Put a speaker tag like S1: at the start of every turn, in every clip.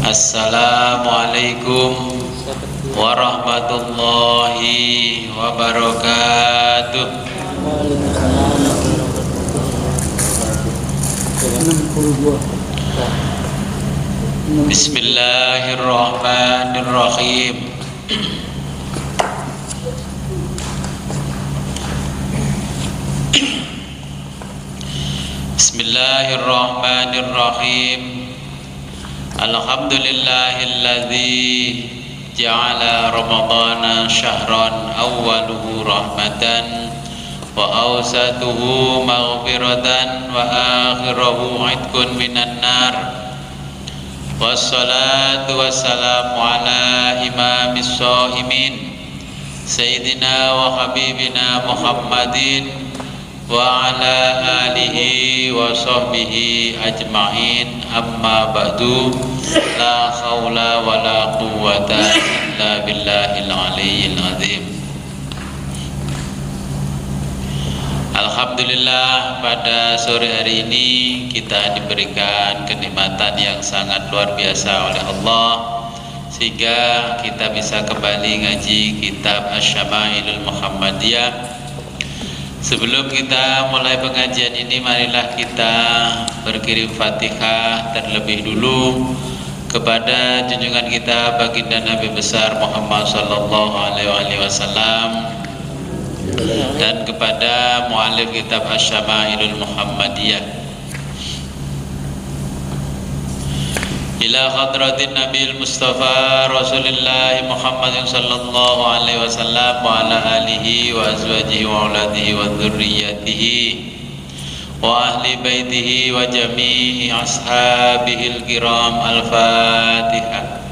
S1: Assalamualaikum warahmatullahi wabarakatuh. Bismillahirrahmanirrahim. Bismillahirrahmanirrahim. Alhamdulillahilladzi ja'ala ramadhana syahran awwaluhu rahmatan wa awsatuhu maghfiratan wa akhiruhu itqun minan nar. Wassalatu wassalamu ala imamis shaimin sayyidina wa habibina Muhammadin wa ala alihi wa sahbihi ajma'in, amma ba'du. La khawla wa la quwwata illa billahil aliyyil azim. Alhamdulillah, pada sore hari ini kita diberikan kenikmatan yang sangat luar biasa oleh Allah, sehingga kita bisa kembali ngaji kitab Asy-Syama'ilul Muhammadiyah. Sebelum kita mulai pengajian ini, marilah kita berkirim Fatihah terlebih dulu kepada junjungan kita baginda Nabi besar Muhammad sallallahu alaihi wasallam dan kepada muallif kitab Asy-Syama'ilul Muhammadiyah. Ila hadratin Nabil Mustafa Rasulillah Muhammad sallallahu alaihi wasallam wa ala alihi wa azwajihi wa auladihi wa dzurriyyatihi wa ahli baitihi wa jami'i ashabihil kiram. Al-Fatihah.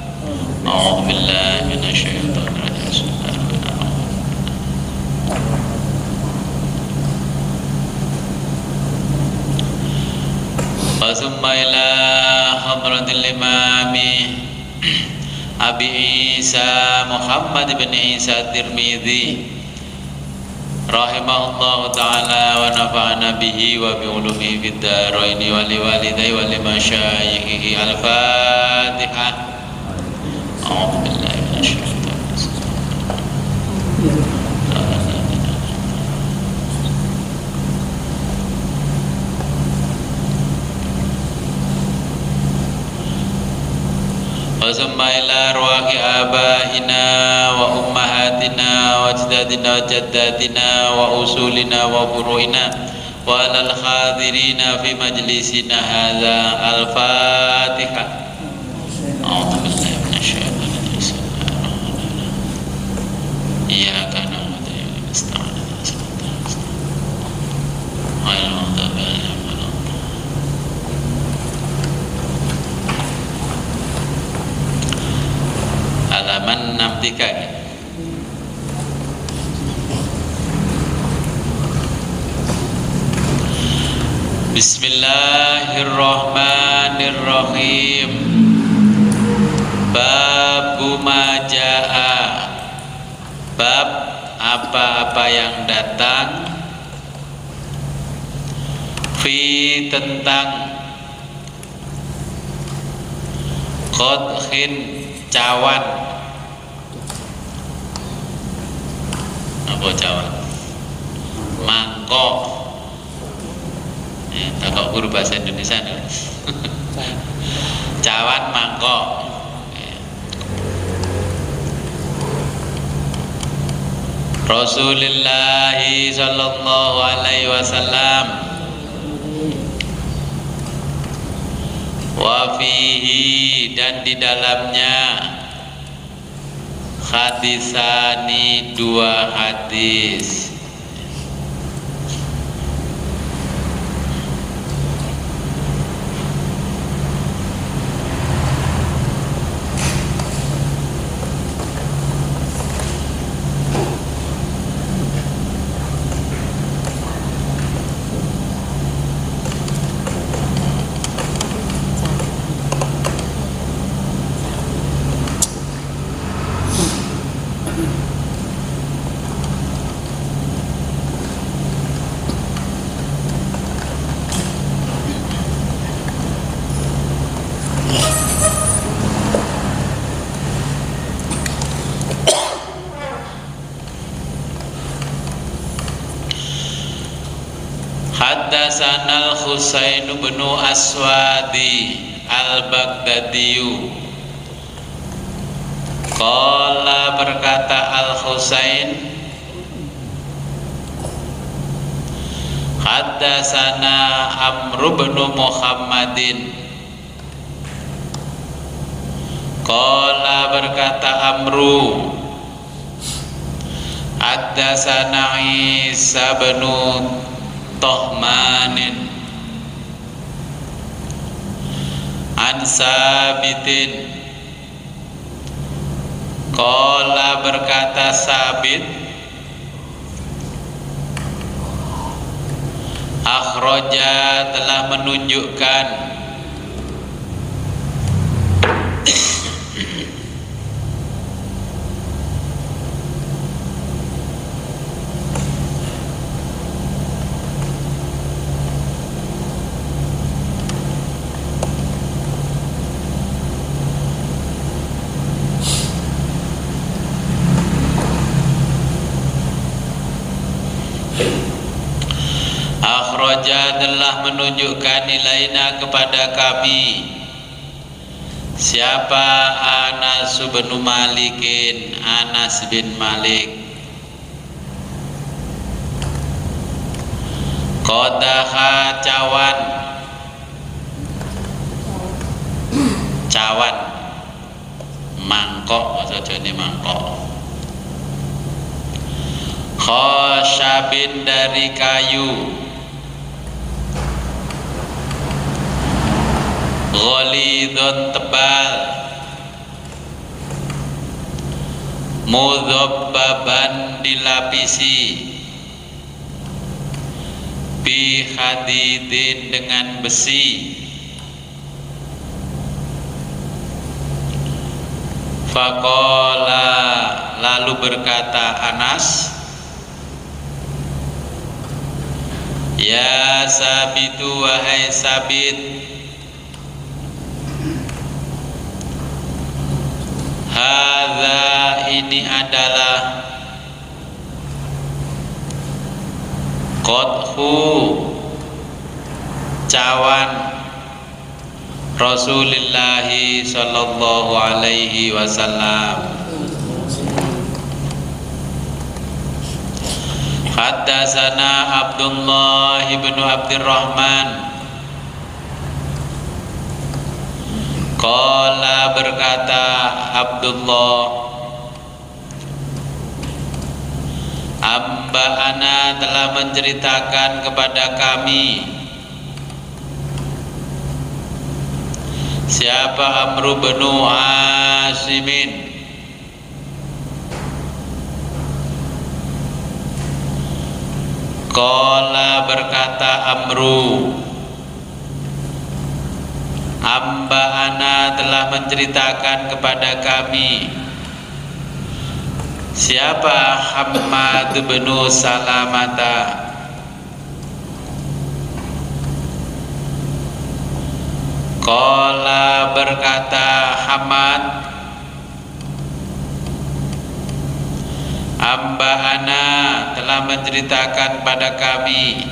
S1: A'udzu billahi minasy syaithanir rajim. Wasumma ila hadratil imami Abi Isa Muhammad bin Isa Tirmidzi rahimahullahu ta'ala wa nafa'ana bihi wa bi ulumihi fid dharaini wa li walidayhi wa li masyayikhihi. Al-Fatihah. A'udzu billahi minasy syaithanir rajim. Wa summa ila arwahi abaina wa ummahatina wa ajdadina wa jaddatina wa usulina wa furu'ina wa alal hadirina fi majlisina hadza. Al-Fatihah. A'udzu billahi minasy syaithanir rajim. Iyyaka na'budu wa iyyaka nasta'in. Ghairil maghdubi 'alaihim halaman 63. Bismillahirrahmanirrahim. Bab maja'a, bab apa-apa yang datang, fi tentang qadhin cawan. Apa cawan? Mangkok. Takok guru bahasa Indonesia nih. Cawan mangkok. Rasulullah sallallahu alaihi wasallam wa fihi, dan di dalamnya hadisani, dua hadis. Haddatsana Al-Husain bin Aswadi Al-Baghdadiyu. Qala berkata Al-Husain, haddatsana Amr bin Muhammadin. Qala berkata Amru, haddatsana Isa bin Tuhmanin an Sabitin. Qala berkata Sabit, akhraja telah menunjukkan akhraja telah menunjukkan ilaina kepada kami. Siapa? Anas bin Malikin, Anas bin Malik. Qadaha cawan, cawan mangkok, maksudnya ini mangkok. Khosyabin dari kayu, ghalidun tebal, mudhabbaban dilapisi, bi hadidin dengan besi. Faqala lalu berkata Anas, ya Sabitu wahai Sabit, hadza ini adalah qadhu cawan Rasulullah sallallahu alaihi wasallam. Haddatsana Abdullah bin Abdurrahman. Qala berkata Abdullah, Amba'ana telah menceritakan kepada kami. Siapa? Amru bin Asimin. Qala berkata Amru, Amba'ana telah menceritakan kepada kami. Siapa? Hammad bin Salamata. Qala berkata Hammad, Amba'ana telah menceritakan pada kami.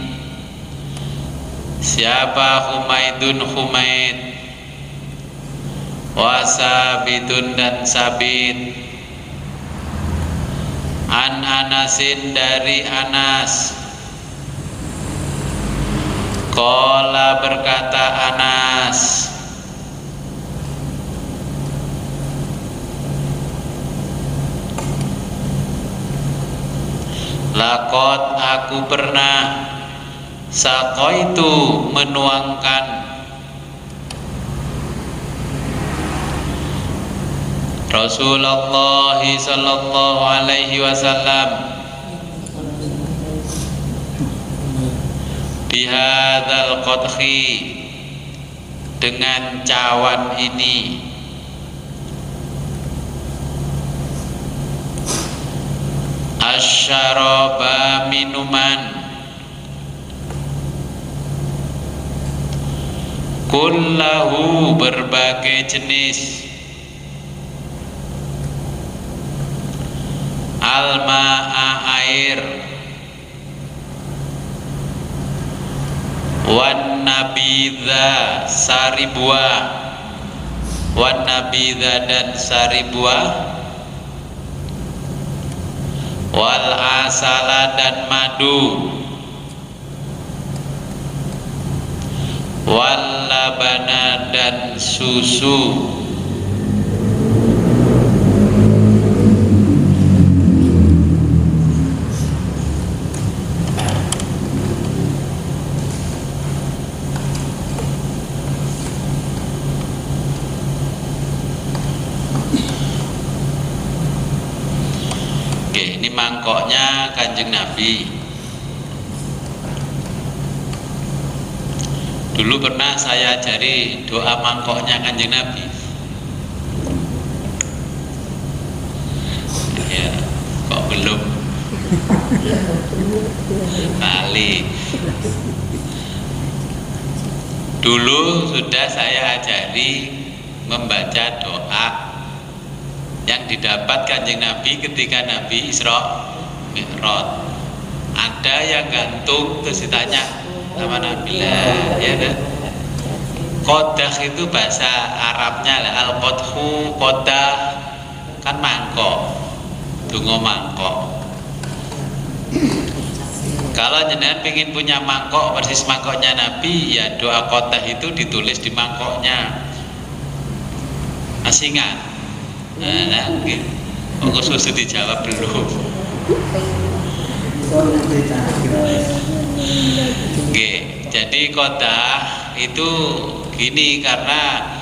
S1: Siapa? Humaidun Humaid, wa Sabitun dan Sabit, an Anasin dari Anas. Qala berkata Anas, laqad aku pernah saqaitu menuangkan Rasulullah sallallahu alaihi wasallam bihadzal qadhi dengan cawan ini. Asyaraba minuman, kullahu berbagai jenis, alma'a air, wan nabidha sari buah, wan nabidha dan sari buah, wal asala dan madu, wal labana dan susu, mangkoknya Kanjeng Nabi. Dulu pernah saya ajari doa mangkoknya Kanjeng Nabi. Ya, kok belum? Kali. Dulu sudah saya ajari membaca doa yang didapat Kanjeng Nabi ketika Nabi Isra Mi'raj. Ada yang gantung terus ditanya sama Nabi lah, ya kan? Qodah itu bahasa Arabnya lah, al-qodhu, qodah kan mangkok, dungo mangkok. Kalau jenengan pengen punya mangkok persis mangkoknya Nabi, ya doa qodah itu ditulis di mangkoknya. Masih ingat? Nah, kok khusus dijawab belum? Oke, jadi qodah itu gini, karena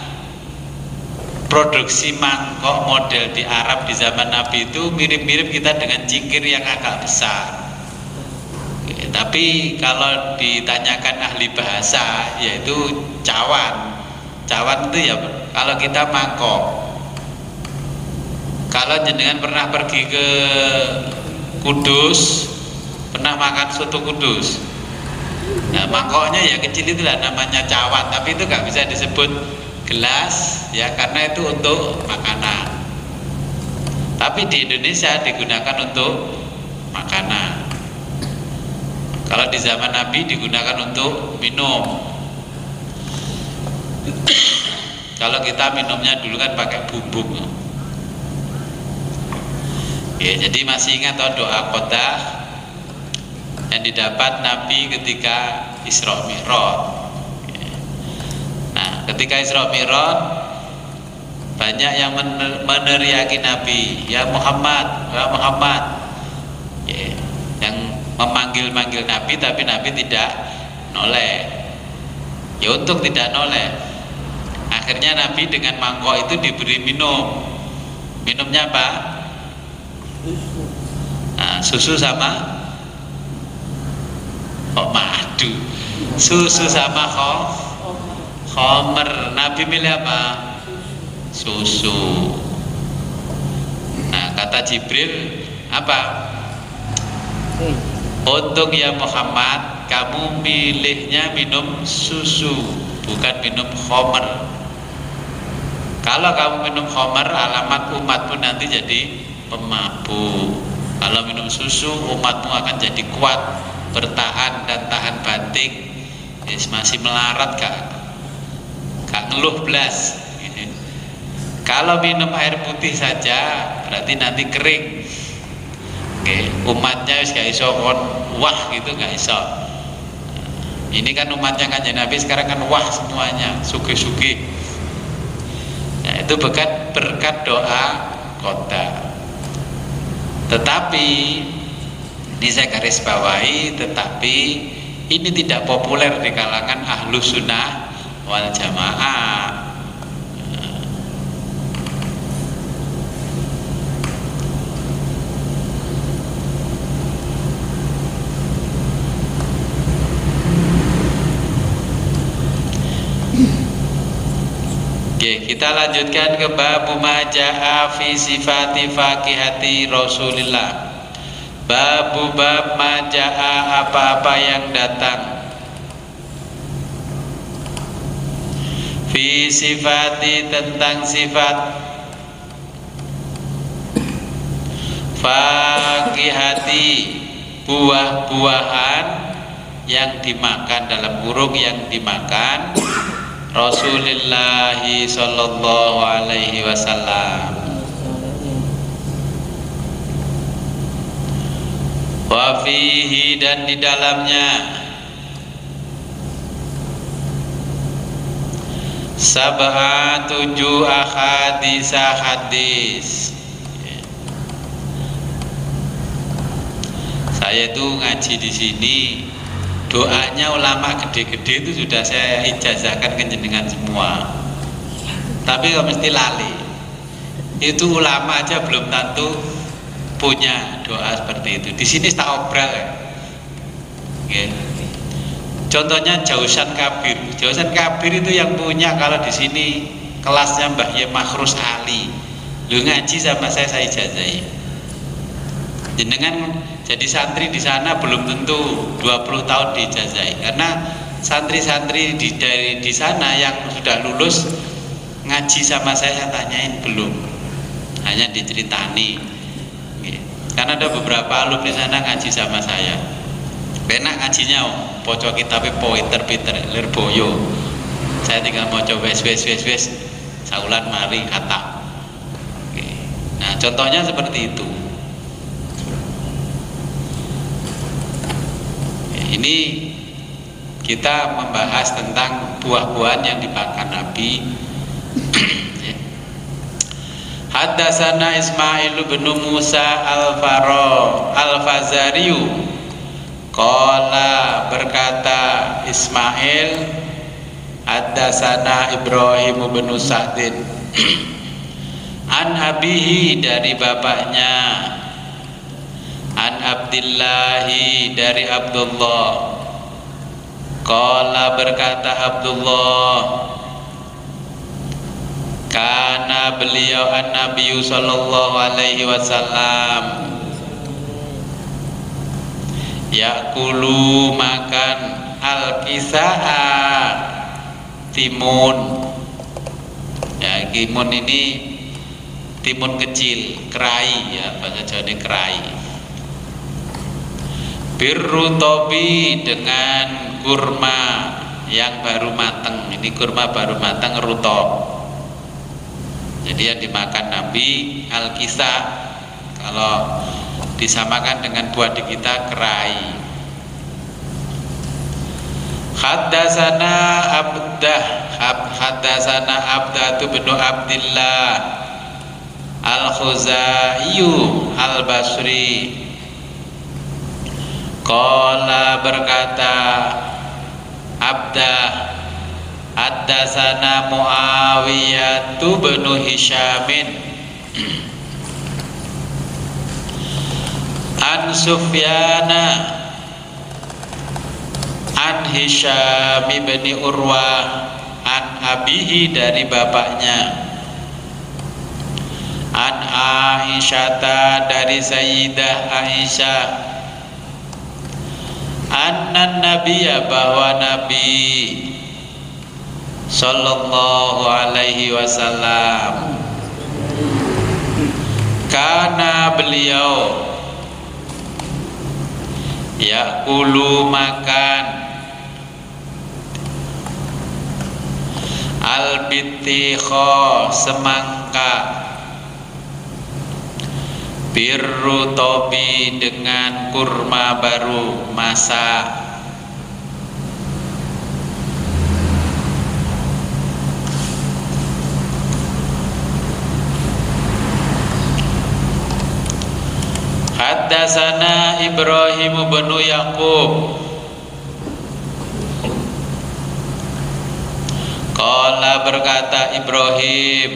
S1: produksi mangkok model di Arab di zaman Nabi itu mirip-mirip kita dengan cingkir yang agak besar. Oke, tapi kalau ditanyakan ahli bahasa yaitu cawan. Cawan itu ya kalau kita mangkok. Kalau jenengan pernah pergi ke Kudus, pernah makan soto Kudus, nah mangkoknya ya kecil itulah namanya cawan, tapi itu nggak bisa disebut gelas ya karena itu untuk makanan. Tapi di Indonesia digunakan untuk makanan. Kalau di zaman Nabi digunakan untuk minum. Kalau kita minumnya dulu kan pakai bubuk. Ya, jadi masih ingat toh doa qodah yang didapat Nabi ketika Isra Mi'raj. Nah, ketika Isra Mi'raj banyak yang meneriaki Nabi, ya Muhammad, ya Muhammad, ya, yang memanggil-manggil Nabi, tapi Nabi tidak noleh. Ya untuk tidak noleh, akhirnya Nabi dengan mangkok itu diberi minum. Minumnya apa? Nah, susu sama madu, susu sama khomer. Nabi milih apa? Susu. Nah, kata Jibril apa? Untuk ya Muhammad, kamu milihnya minum susu, bukan minum khomer. Kalau kamu minum khomer, alamat umatmu nanti jadi pemabuk. Kalau minum susu, umatmu akan jadi kuat, bertahan dan tahan banting. Yes, masih melarat gak ngeluh belas. Kalau minum air putih saja, berarti nanti kering. Oke, umatnya gak iso wah gitu, gak iso. Ini kan umatnya Kanjeng Nabi sekarang kan wah semuanya, sugih-sugih. Nah, itu berkat doa qodah. Tetapi ini saya garis bawahi, tetapi ini tidak populer di kalangan ahlu sunnah wal jamaah. Oke, kita lanjutkan ke bab maja'a fi sifati fakihati Rasulillah. Bab maja'a, apa-apa yang datang. Fi sifati, tentang sifat. Fakihati, buah-buahan yang dimakan, dalam kurung yang dimakan Rasulullah sallallahu alaihi wasallam. Wa fihi, dan di dalamnya tujuh hadis. Saya itu ngaji di sini, doanya ulama gede-gede itu sudah saya ijazahkan ke jenengan semua. Tapi kalau mesti lali, itu ulama aja belum tentu punya doa seperti itu. Di sini tak obral ya. Okay. Contohnya Jausan Kabir. Jausan Kabir itu yang punya, kalau di sini kelasnya Mbah Ye Makhrus Ali. Lu ngaji sama saya ijazahi. Jenengan jadi santri di sana belum tentu 20 tahun diijazahi, karena santri-santri di sana yang sudah lulus ngaji sama saya tanyain belum, hanya diceritani. Karena ada beberapa alumni di sana ngaji sama saya, enak ngajinya, poco kitabnya poiter-piter Lirboyo, saya tinggal mau coba wes saulan mari kata. Nah contohnya seperti itu. Ini kita membahas tentang buah-buahan yang dimakan Nabi. Haddatsana Ismail bin Musa al-Fazariyu. Qala, berkata Ismail, haddatsana Ibrahim bin Sa'din. An abihi, dari bapaknya. An Abdillahi, dari Abdullah. Qala, berkata Abdullah, kana beliau an-Nabi sallallahu alaihi wasallam yakulu, makan al-kisa'a, timun. Ya, timun ini timun kecil, kerai ya, bahasa Jawa ini kerai. Birrutobi, dengan kurma yang baru matang. Ini kurma baru matang, rutob. Jadi yang dimakan Nabi al-kisa, kalau disamakan dengan buah di kita kerai. Haddatsana Abdah bin Abdillah al-Khuzaiyu al-Basri. Qala, berkata Abdah, haddatsana Muawiyah bin Hisyamin an Sufyana an Hisyam bin Urwah an abihi, dari bapaknya. An Aisyata, dari Sayyidah Aisyah. Annan Nabiya, bahwa Nabi sallallahu alaihi wasallam, karena beliau yakulu, makan al-bitikho, semangka, birrutobi, dengan kurma baru masak. Haddatsana Ibrahim bin Yaqub. Qala, berkata Ibrahim,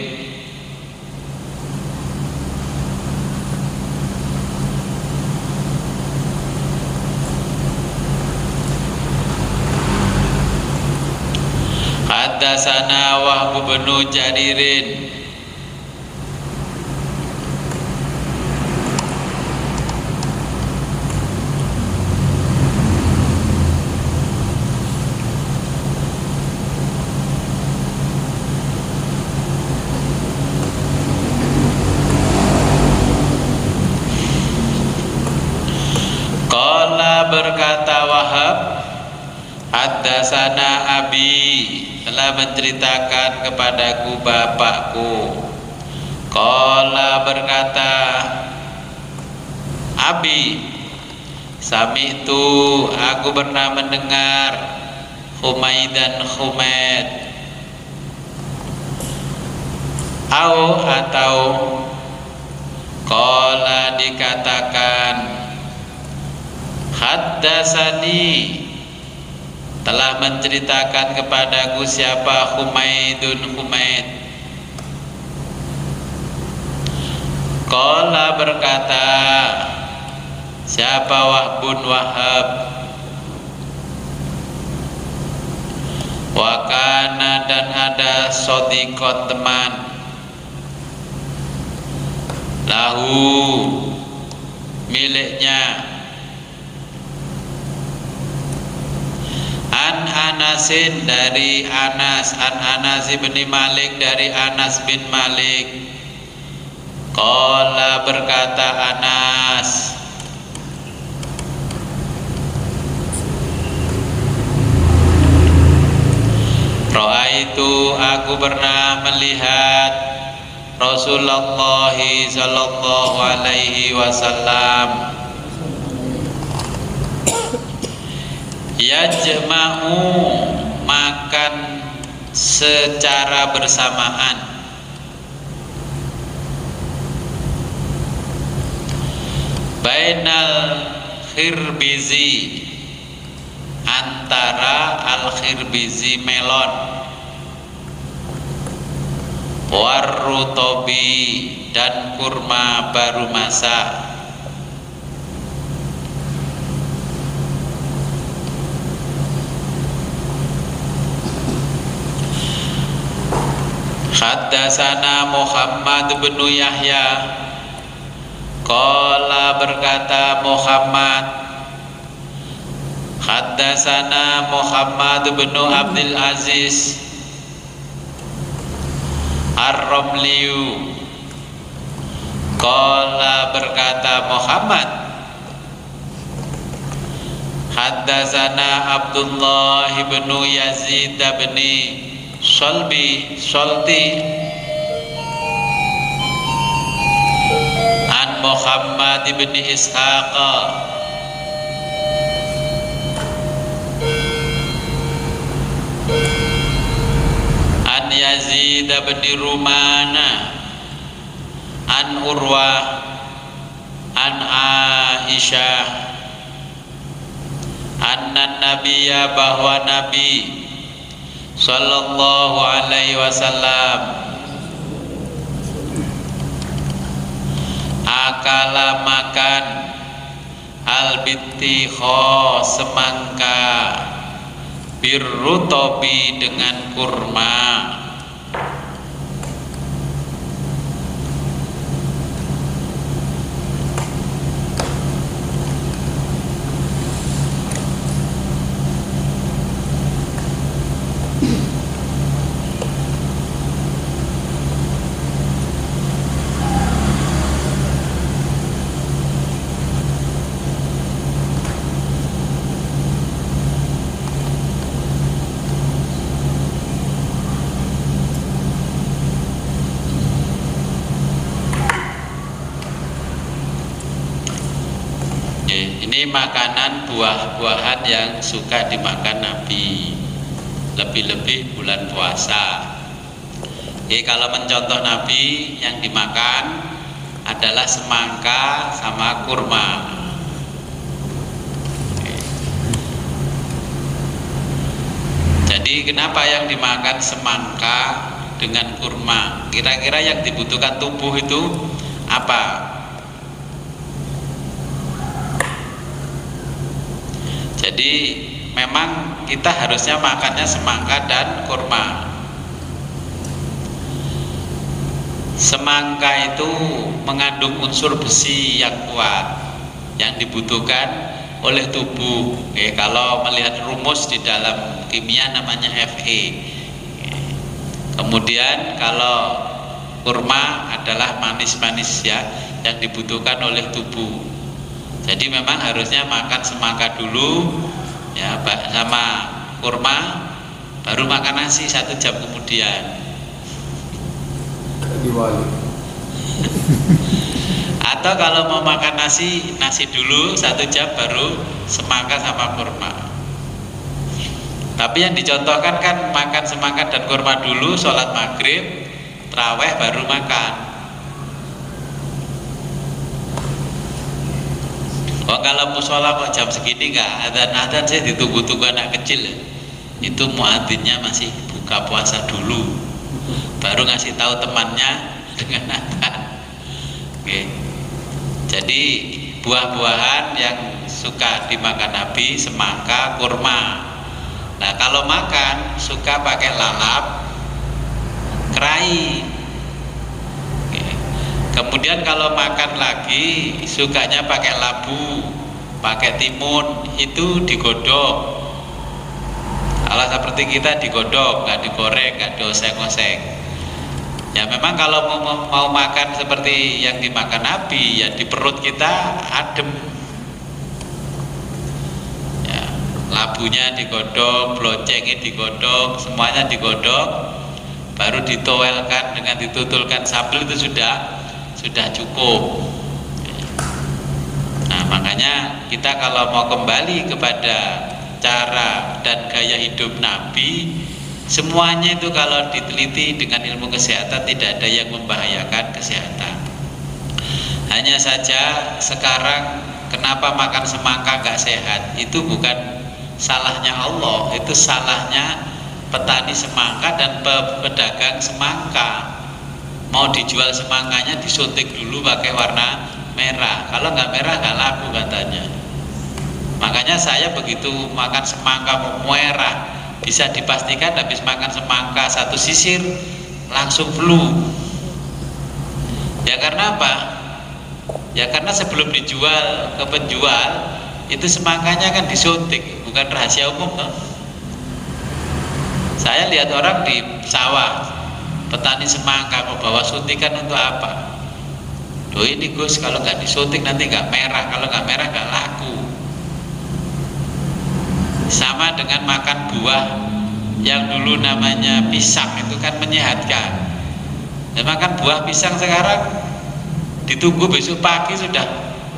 S1: haddatsana Wahb bin Jaririn. Qala, berkata Wahab, Haddatsana abi, telah menceritakan kepadaku bapakku. Qala, berkata abi, sami'tu, aku pernah mendengar Humaidan Humaid, atau qala, dikatakan haddatsani, telah menceritakan kepadaku siapa Humaidun Humaid. Qala, berkata siapa Wahbun Wahab. Wa kana, dan ada sodikot, teman, lahu, miliknya, an Anasin, dari Anas, an Anas bin Malik, dari Anas bin Malik. Qala, berkata Anas, Ra'aitu, aku pernah melihat Rasulullah sallallahu alaihi wasallam yajma'u, makan secara bersamaan, bainal khirbizi, antara al-khirbizi melon, warrutobi, dan kurma baru masak. Haddatsana Muhammad bin Yahya, qala, berkata Muhammad, haddatsana Muhammad bin Abdul Aziz Ar-Ramliyu, qala, berkata Muhammad, haddatsana Abdullah bin Yazid bin Salti an Muhammad bin Ishaq an Yazid bin Rumana an Urwa an Aisyah anna nabiyya, bahwa Nabi sallallahu alaihi wasallam akala, makan, al-bittikho, semangka, birrutobi, dengan kurma. Ini makanan buah-buahan yang suka dimakan Nabi, lebih-lebih bulan puasa. Kalau mencontoh Nabi, yang dimakan adalah semangka sama kurma. Jadi kenapa yang dimakan semangka dengan kurma? Kira-kira yang dibutuhkan tubuh itu apa? Jadi memang kita harusnya makannya semangka dan kurma. Semangka itu mengandung unsur besi yang kuat yang dibutuhkan oleh tubuh. Kalau melihat rumus di dalam kimia namanya Fe. Kemudian kalau kurma adalah manis-manis ya, yang dibutuhkan oleh tubuh. Jadi memang harusnya makan semangka dulu ya, sama kurma, baru makan nasi 1 jam kemudian.
S2: Diwali.
S1: Atau kalau mau makan nasi dulu 1 jam baru semangka sama kurma. Tapi yang dicontohkan kan makan semangka dan kurma dulu, sholat maghrib, taraweh baru makan. Oh, kalau musola kok jam segini nggak adzan saya ditunggu-tunggu anak kecil ya. Itu muadzinnya masih buka puasa dulu, baru ngasih tahu temannya dengan adzan. Oke. Jadi buah-buahan yang suka dimakan Nabi, semangka, kurma. Nah, kalau makan suka pakai lalap, kerai. Oke. Kemudian kalau makan lagi sukanya pakai labu, pakai timun, itu digodok. Kalau seperti kita digodok, nggak digoreng, nggak dioseng-oseng. Ya memang kalau mau makan seperti yang dimakan Nabi, ya di perut kita adem. Ya, labunya digodok, bloncengnya digodok, semuanya digodok, baru ditowelkan dengan ditutulkan sambal, itu sudah cukup. Nah, makanya kita kalau mau kembali kepada cara dan gaya hidup Nabi, semuanya itu kalau diteliti dengan ilmu kesehatan tidak ada yang membahayakan kesehatan. Hanya saja sekarang kenapa makan semangka gak sehat, itu bukan salahnya Allah, itu salahnya petani semangka dan pedagang semangka. Mau dijual semangkanya disuntik dulu pakai warna merah, kalau nggak merah nggak laku katanya. Makanya saya begitu makan semangka merah, bisa dipastikan habis makan semangka 1 sisir langsung flu. Ya karena apa? Ya karena sebelum dijual ke penjual itu semangkanya kan disuntik, bukan rahasia umum toh. Saya lihat orang di sawah, petani semangka mau bawa suntikan untuk apa? Loh ini Gus, kalau nggak disuntik nanti nggak merah, kalau nggak merah nggak laku. Sama dengan makan buah yang dulu namanya pisang, itu kan menyehatkan. Dan makan buah pisang sekarang ditunggu besok pagi sudah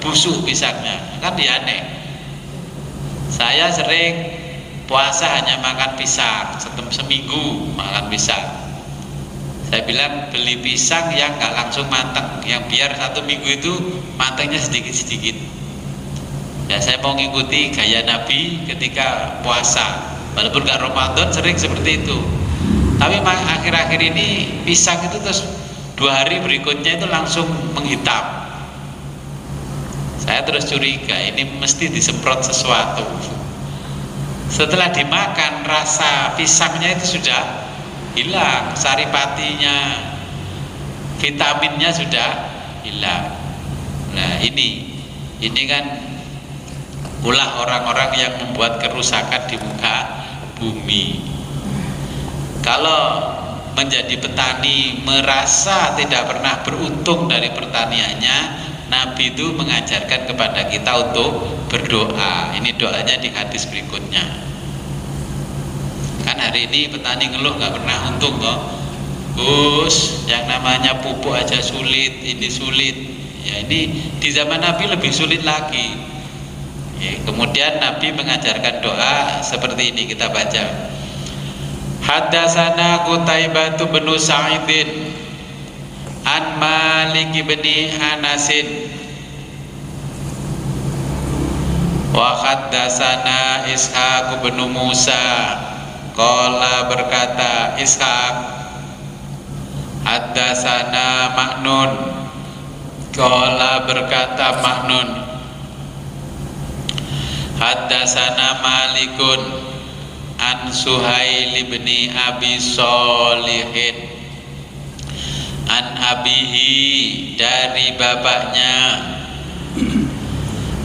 S1: busuk pisangnya, kan dia aneh. Saya sering puasa hanya makan pisang, seminggu makan pisang. Saya bilang beli pisang yang nggak langsung matang, yang biar 1 minggu itu matangnya sedikit-sedikit. Ya saya mau ngikuti gaya Nabi ketika puasa, walaupun nggak Ramadan sering seperti itu. Tapi akhir-akhir ini pisang itu terus 2 hari berikutnya itu langsung menghitam. Saya terus curiga, ini mesti disemprot sesuatu. Setelah dimakan rasa pisangnya itu sudah hilang, saripatinya, vitaminnya sudah hilang. Nah ini kan ulah orang-orang yang membuat kerusakan di muka bumi. Kalau menjadi petani merasa tidak pernah beruntung dari pertaniannya, Nabi itu mengajarkan kepada kita untuk berdoa. Ini doanya di hadis berikutnya. Kan hari ini petani ngeluh nggak pernah untung kok. Gus, yang namanya pupuk aja sulit, ini sulit. Ya ini di zaman Nabi lebih sulit lagi. Ya, kemudian Nabi mengajarkan doa seperti ini, kita baca. Haddatsana Qutaibah bin Sa'idin an Malik bin Anasin wa haddatsana Ishaq bin Musa qala berkata Ishaq haddatsana Ma'nun qala berkata Ma'nun haddatsana Malikun an Suhail bin Abi Sholihin an abihi dari bapaknya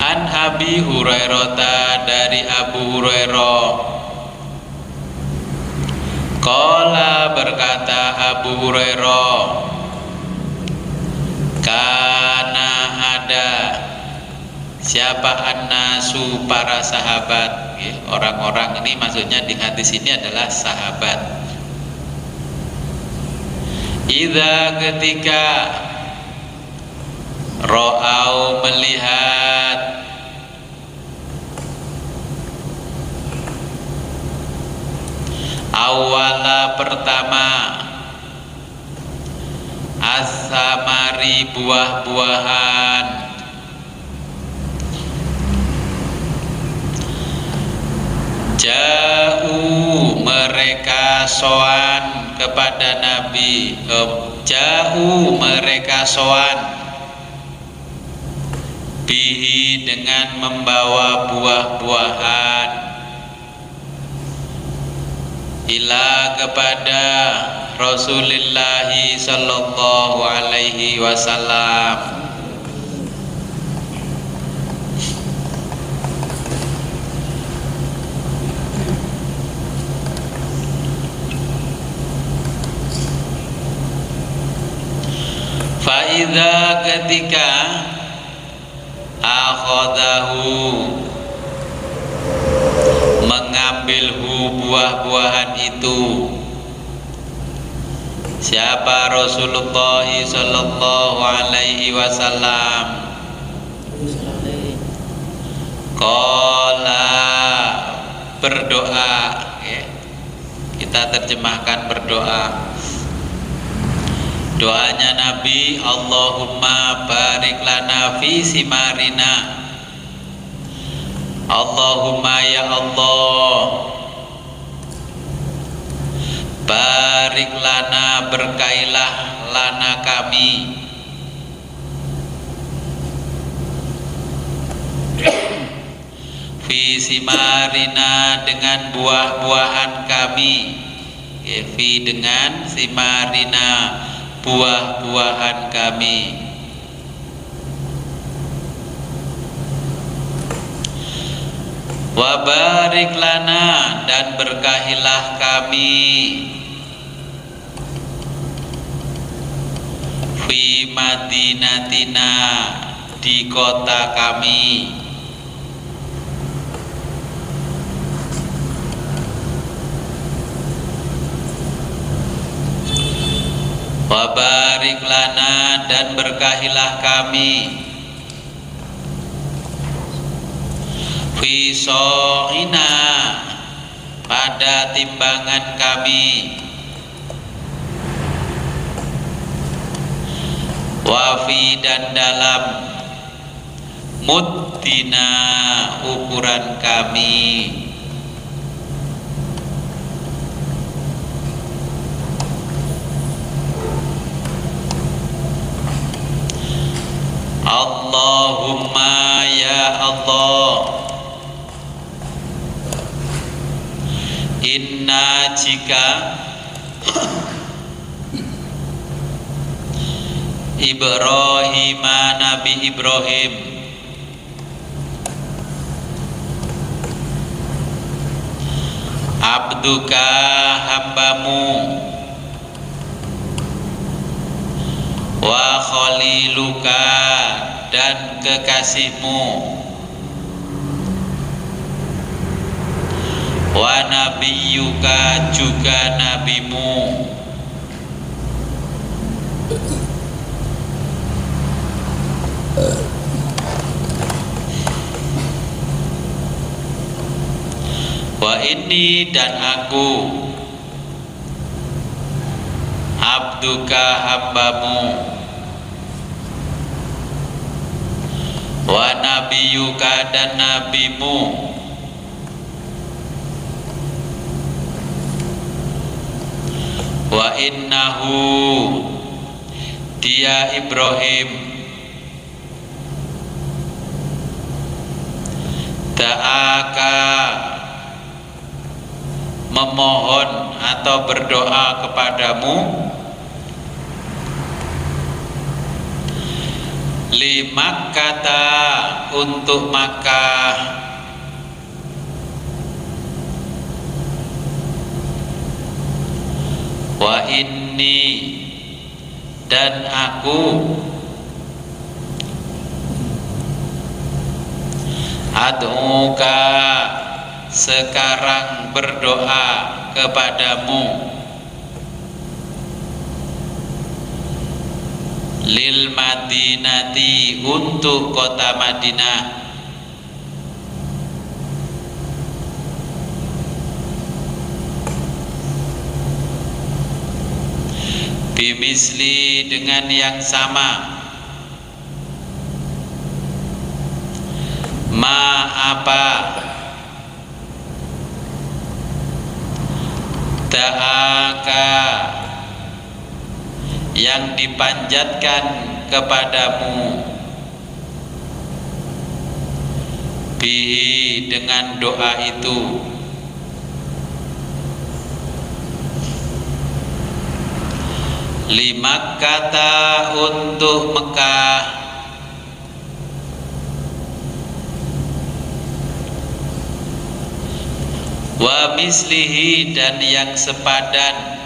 S1: an Abi Hurairah dari Abu Hurairah qala berkata Abu Hurairah kana ada Siapa an-nasu? Para sahabat. Orang-orang ini maksudnya di hadis ini adalah sahabat. Idza, ketika ra'au, melihat, awala, pertama, as-samari, buah-buahan, ja'u, mereka soan kepada Nabi, ja'u, mereka soan, bihi, dengan membawa buah-buahan, ila, kepada Rasulullah sallallahu alaihi wasallam. Faidha, ketika akhadahu, mengambilhu, buah-buahan itu. Siapa? Rasulullah sallallahu alaihi wasallam. Qala, berdoa, kita terjemahkan berdoa. Doanya Nabi, Allahumma barik lana fi simarina. Allahumma, ya Allah, barik lana, berkailah lana kami, fi simarina, dengan buah-buahan kami, fi, dengan simarina, buah-buahan kami. Wa barik lana, dan berkahilah kami, fi madinatina, di kota kami. Wa barik lana, dan berkahilah kami, fi so'ina, pada timbangan kami, wa fi, dan dalam muddina, ukuran kami. Allahumma, ya Allah, inna, jika Ibrahim, Nabi Ibrahim, abduka, hambamu, wa khaliluka, dan kekasihmu, wa nabiyuka, juga nabimu, wa inni, dan aku, abduka, hambamu, wa nabiyuka, dan nabimu, wa innahu, dia Ibrahim, ta'aka, memohon atau berdoa kepadamu, li Makkata, untuk Makkah, wa inni, dan aku, ad'uka, sekarang berdoa kepadamu, lil Madinati, untuk kota Madinah, bimisli, dengan yang sama, ma, apa, da'aka, yang dipanjatkan kepadamu, bihi, dengan doa itu, lima kata, untuk Mekah, wa mislihi, dan yang sepadan,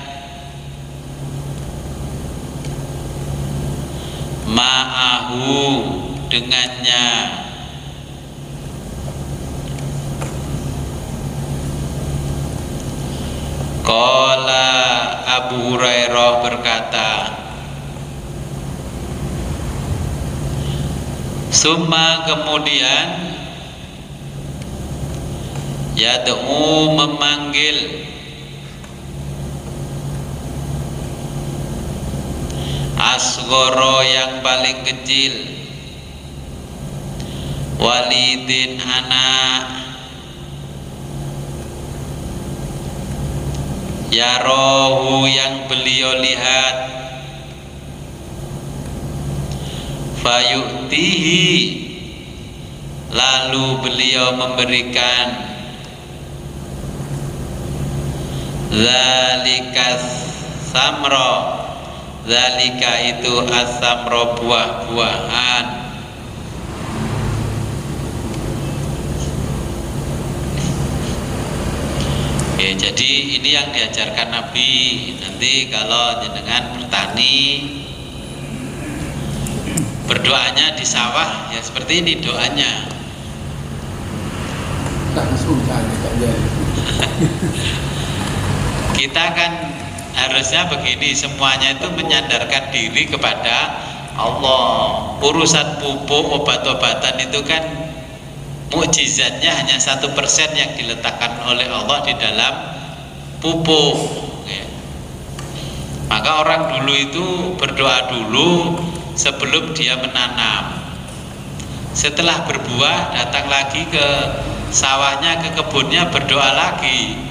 S1: ma'ahu, dengannya, qala, Abu Hurairah berkata, summa, kemudian, yad'u, memanggil, asghara, yang paling kecil, walidin, anak, yarohu, yang beliau lihat, fayu'tihi, lalu beliau memberikan, zalikas samro, zalika itu as-samro, buah-buahan. Oke, jadi ini yang diajarkan Nabi. Nanti kalau jenengan bertani, berdoanya di sawah ya seperti ini doanya. Kita kan harusnya begini, semuanya itu menyandarkan diri kepada Allah. Urusan pupuk, obat-obatan itu kan mukjizatnya hanya 1% yang diletakkan oleh Allah di dalam pupuk. Maka orang dulu itu berdoa dulu sebelum dia menanam. Setelah berbuah, datang lagi ke sawahnya, ke kebunnya, berdoa lagi.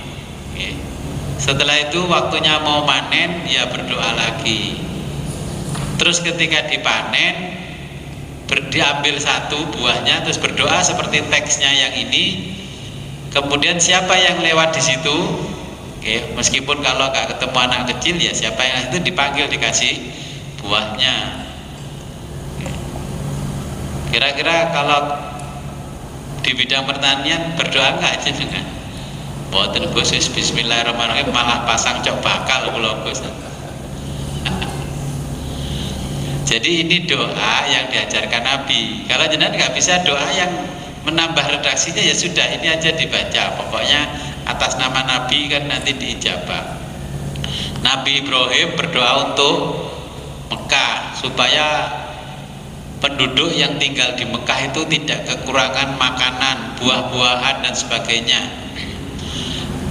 S1: Setelah itu waktunya mau panen, ya berdoa lagi. Terus ketika dipanen, diambil satu buahnya, terus berdoa seperti teksnya yang ini. Kemudian siapa yang lewat di situ, meskipun kalau nggak ketemu anak kecil, ya siapa yang itu dipanggil, dikasih buahnya. Kira-kira kalau di bidang pertanian berdoa nggak aja dengan boten Gus, bismillahirrahmanirrahim, malah pasang cok bakal kula Gus. Jadi ini doa yang diajarkan Nabi. Kalau jenengan nggak bisa doa yang menambah redaksinya, ya sudah ini aja dibaca. Pokoknya atas nama Nabi kan nanti diijabah. Nabi Ibrahim berdoa untuk Mekah supaya penduduk yang tinggal di Mekah itu tidak kekurangan makanan, buah-buahan dan sebagainya.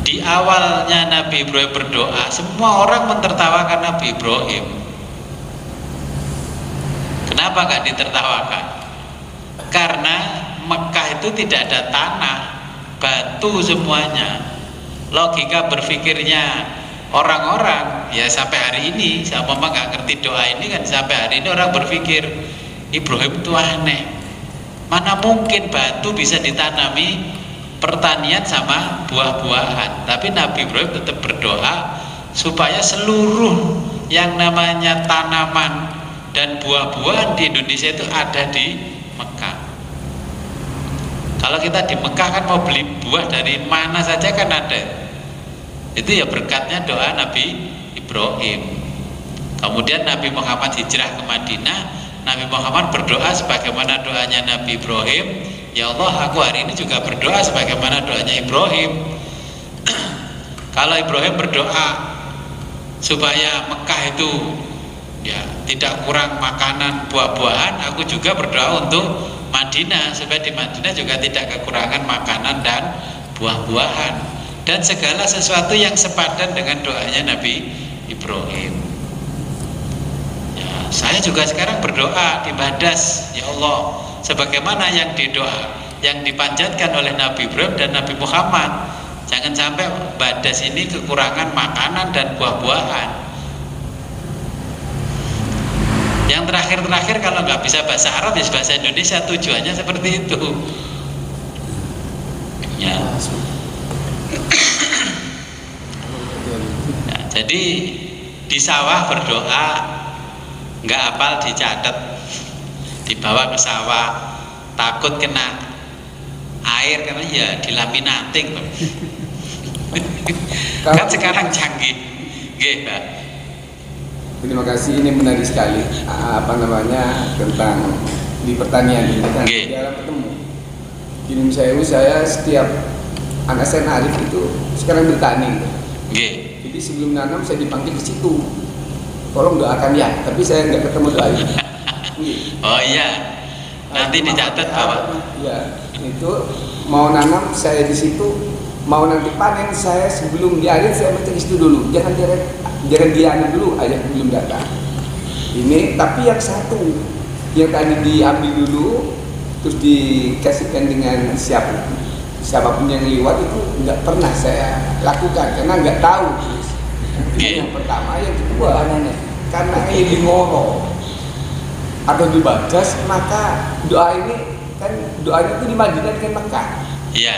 S1: Di awalnya Nabi Ibrahim berdoa, semua orang mentertawakan Nabi Ibrahim. Kenapa nggak ditertawakan? Karena Mekah itu tidak ada tanah, batu semuanya. Logika berpikirnya orang-orang ya sampai hari ini, sama nggak ngerti doa ini kan, sampai hari ini orang berpikir Ibrahim itu aneh. Mana mungkin batu bisa ditanami pertanian sama buah-buahan. Tapi Nabi Ibrahim tetap berdoa supaya seluruh yang namanya tanaman dan buah-buahan di Indonesia itu ada di Mekah. Kalau kita di Mekah kan mau beli buah dari mana saja kan ada. Itu ya berkatnya doa Nabi Ibrahim. Kemudian Nabi Muhammad hijrah ke Madinah, Nabi Muhammad berdoa sebagaimana doanya Nabi Ibrahim, ya Allah, aku hari ini juga berdoa sebagaimana doanya Ibrahim. Kalau Ibrahim berdoa supaya Mekah itu ya tidak kurang makanan buah-buahan, aku juga berdoa untuk Madinah supaya di Madinah juga tidak kekurangan makanan dan buah-buahan dan segala sesuatu yang sepadan dengan doanya Nabi Ibrahim. Ya, saya juga sekarang berdoa di Badas, ya Allah, sebagaimana yang dipanjatkan oleh Nabi Ibrahim dan Nabi Muhammad. Jangan sampai Badas ini kekurangan makanan dan buah-buahan. Yang terakhir kalau nggak bisa bahasa Arab ya bahasa Indonesia, tujuannya seperti itu. Ya. Nah, jadi di sawah berdoa nggak hafal dicatat, dibawa ke sawah, takut kena air karena ya dilaminating. Kan sekarang canggih, Pak.
S2: Terima kasih, ini menarik sekali tentang di pertanian ini kan jarang ketemu. Di Indonesia saya setiap anak saya Arif itu sekarang bertani. Jadi sebelum nanam saya dipanggil ke situ, tolong doakan ya, tapi saya nggak ketemu doanya.
S1: Oh iya, nanti dicatat Bapak.
S2: Ya, itu mau nanam saya di situ, mau nanti panen saya sebelum dialir saya baca itu dulu, jangan dialir dulu aja belum datang. Ini tapi yang satu yang tadi diambil dulu terus dikasihkan dengan siapapun yang lewat itu nggak pernah saya lakukan karena nggak tahu. Yang pertama, yang kedua karena ini ngoro atau di Badas, maka doa ini kan doanya itu di Madinah dengan Mekah.
S1: Iya.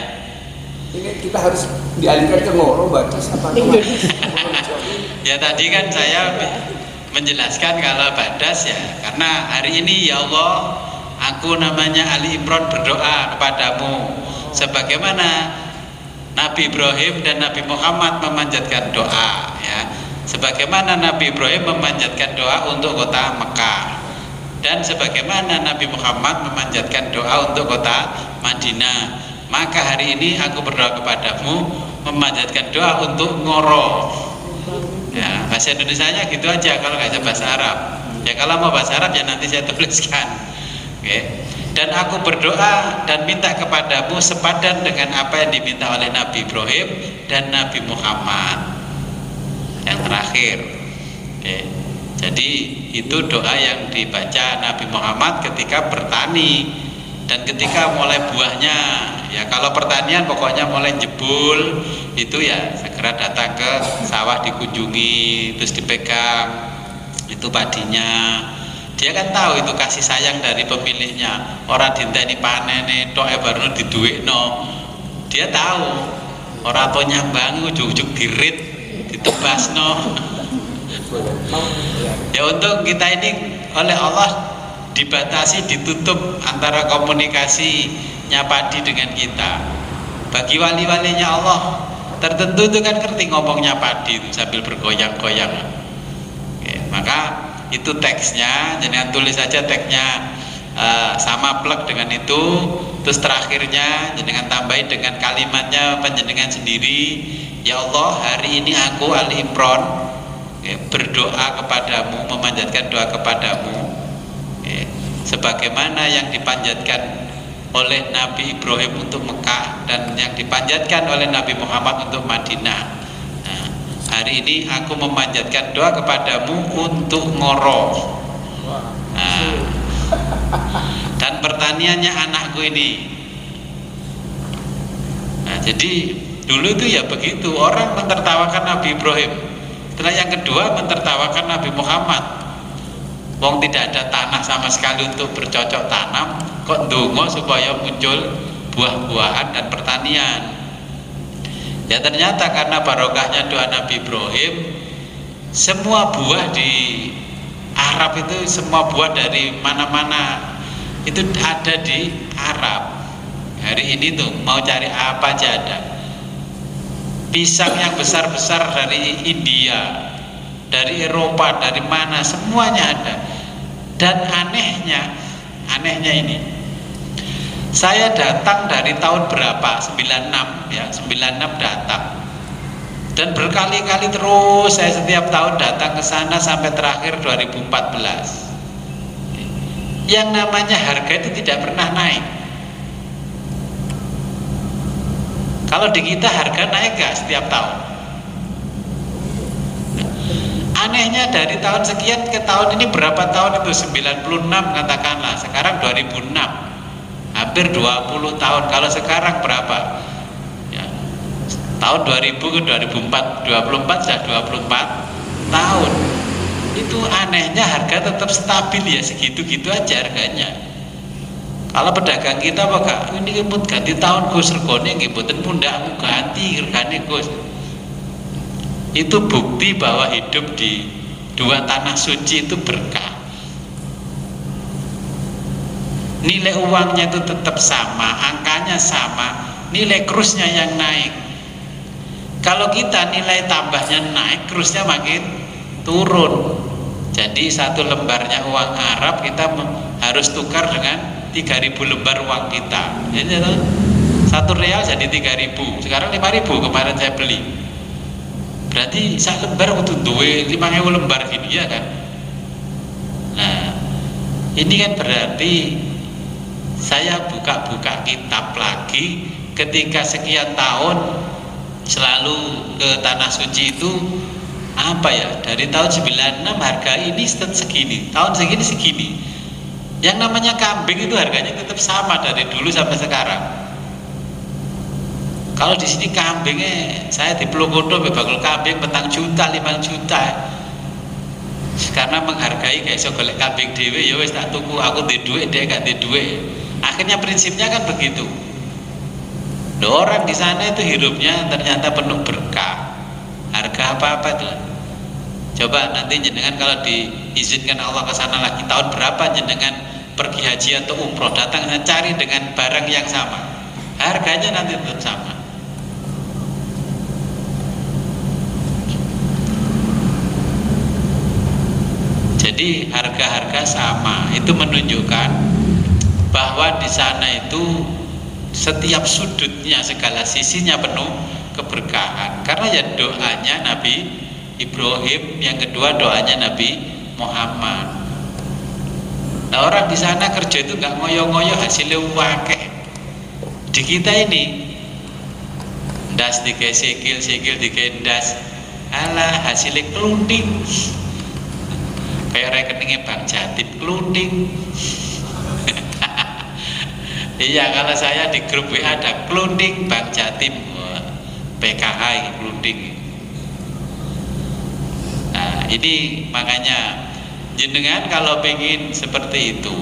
S2: Ini kita harus dialihkan ke Ngoro, Badas apa
S1: ya tadi kan saya menjelaskan kalau Badas ya karena hari ini ya Allah, aku namanya Ali Imron berdoa kepadamu sebagaimana Nabi Ibrahim dan Nabi Muhammad memanjatkan doa ya, sebagaimana Nabi Ibrahim memanjatkan doa untuk kota Mekah dan sebagaimana Nabi Muhammad memanjatkan doa untuk kota Madinah. Maka hari ini aku berdoa kepadamu memanjatkan doa untuk Ngoro. Ya, bahasa Indonesianya gitu aja kalau nggak bisa bahasa Arab. Ya kalau mau bahasa Arab ya nanti saya tuliskan. Oke. Dan aku berdoa dan minta kepadamu sepadan dengan apa yang diminta oleh Nabi Ibrahim dan Nabi Muhammad. Yang terakhir. Oke. Jadi itu doa yang dibaca Nabi Muhammad ketika bertani. Dan ketika mulai buahnya, ya kalau pertanian pokoknya mulai jebul, itu ya segera datang ke sawah dikunjungi, terus dipegang, itu padinya. Dia kan tahu itu kasih sayang dari pemiliknya. Orang dinteni panen tok baru diduwekno. Dia tahu. Orang to nyambang ujug-ujug dirit, ditebasno. Ya untuk kita ini oleh Allah dibatasi, ditutup antara komunikasinya padi dengan kita. Bagi wali-walinya Allah tertentu itu kan ngerti ngomongnya padi itu sambil bergoyang-goyang. Oke, maka itu teksnya, jangan tulis saja teksnya sama plek dengan itu, terus terakhirnya jangan tambahin dengan kalimatnya panjenengan sendiri. Ya Allah, hari ini aku Ali Imron berdoa kepadamu, memanjatkan doa kepadamu sebagaimana yang dipanjatkan oleh Nabi Ibrahim untuk Mekah dan yang dipanjatkan oleh Nabi Muhammad untuk Madinah. Nah, hari ini aku memanjatkan doa kepadamu untuk Ngoro. Nah, dan pertaniannya anakku ini. Nah, jadi dulu itu ya begitu, orang mentertawakan Nabi Ibrahim. Setelah yang kedua mentertawakan Nabi Muhammad. Wong tidak ada tanah sama sekali untuk bercocok tanam, kok ndonga supaya muncul buah-buahan dan pertanian. Ya ternyata karena barokahnya doa Nabi Ibrahim, semua buah di Arab itu, semua buah dari mana-mana itu ada di Arab. Hari ini tuh mau cari apa aja ada. Pisang yang besar-besar dari India, dari Eropa, dari mana, semuanya ada. Dan anehnya ini Saya datang dari tahun berapa? 96 ya, 96 datang. Dan berkali-kali terus saya setiap tahun datang ke sana sampai terakhir 2014. Yang namanya harga itu tidak pernah naik. Kalau di kita harga naik gak setiap tahun? Anehnya dari tahun sekian ke tahun ini berapa tahun itu? 96 katakanlah, sekarang 2006, hampir 20 tahun. Kalau sekarang berapa? Ya, tahun 2000 ke 2004, 24 sudah 24 tahun. Itu anehnya harga tetap stabil ya, segitu-gitu aja harganya. Kalau pedagang kita apa ini pun ganti tahun Gus, regane nggih mboten pundakmu ganti regane Gus. Itu bukti bahwa hidup di dua tanah suci itu berkah. Nilai uangnya itu tetap sama, angkanya sama, nilai kurusnya yang naik. Kalau kita nilai tambahnya naik, kurusnya makin turun. Jadi satu lembarnya uang Arab kita harus tukar dengan 3.000 lembar uang kita. Jadi satu real jadi 3.000. Sekarang 5.000 kemarin saya beli. Berarti sak lembar kudu duwe 5.000 lembar gini ya kan. Nah, ini kan berarti saya buka-buka kitab lagi ketika sekian tahun selalu ke tanah suci itu apa ya, dari tahun 96 harga ini segini, tahun segini. Yang namanya kambing itu harganya tetap sama dari dulu sampai sekarang. Kalau di sini kambingnya saya di Plogodo bakul kambing 4 juta, 5 juta. Karena menghargai kayak iso golek kambing dhewe ya wis tak tuku, aku di duit dia gak di duit. Akhirnya prinsipnya kan begitu. Loh, orang di sana itu hidupnya ternyata penuh berkah. Harga apa-apa itu. Coba nanti jenengan kalau diizinkan Allah ke sana lagi tahun berapa jenengan pergi haji atau umroh, datang cari dengan barang yang sama, harganya nanti tetap sama. Jadi harga-harga sama, itu menunjukkan bahwa di sana itu setiap sudutnya, segala sisinya penuh keberkahan. Karena ya doanya Nabi Ibrahim, yang kedua doanya Nabi Muhammad. Nah, orang di sana kerja itu nggak ngoyo-ngoyo hasilnya wakeh. Di kita ini das dike sikil dike das, alah hasilnya kelunding. Kayak rekeningnya Bang Jatim kelunding. Iya, kalau saya di grup WA ada kelunding Bang Jatim, PKI kelunding. Nah, ini makanya jenengan kalau pengen seperti itu,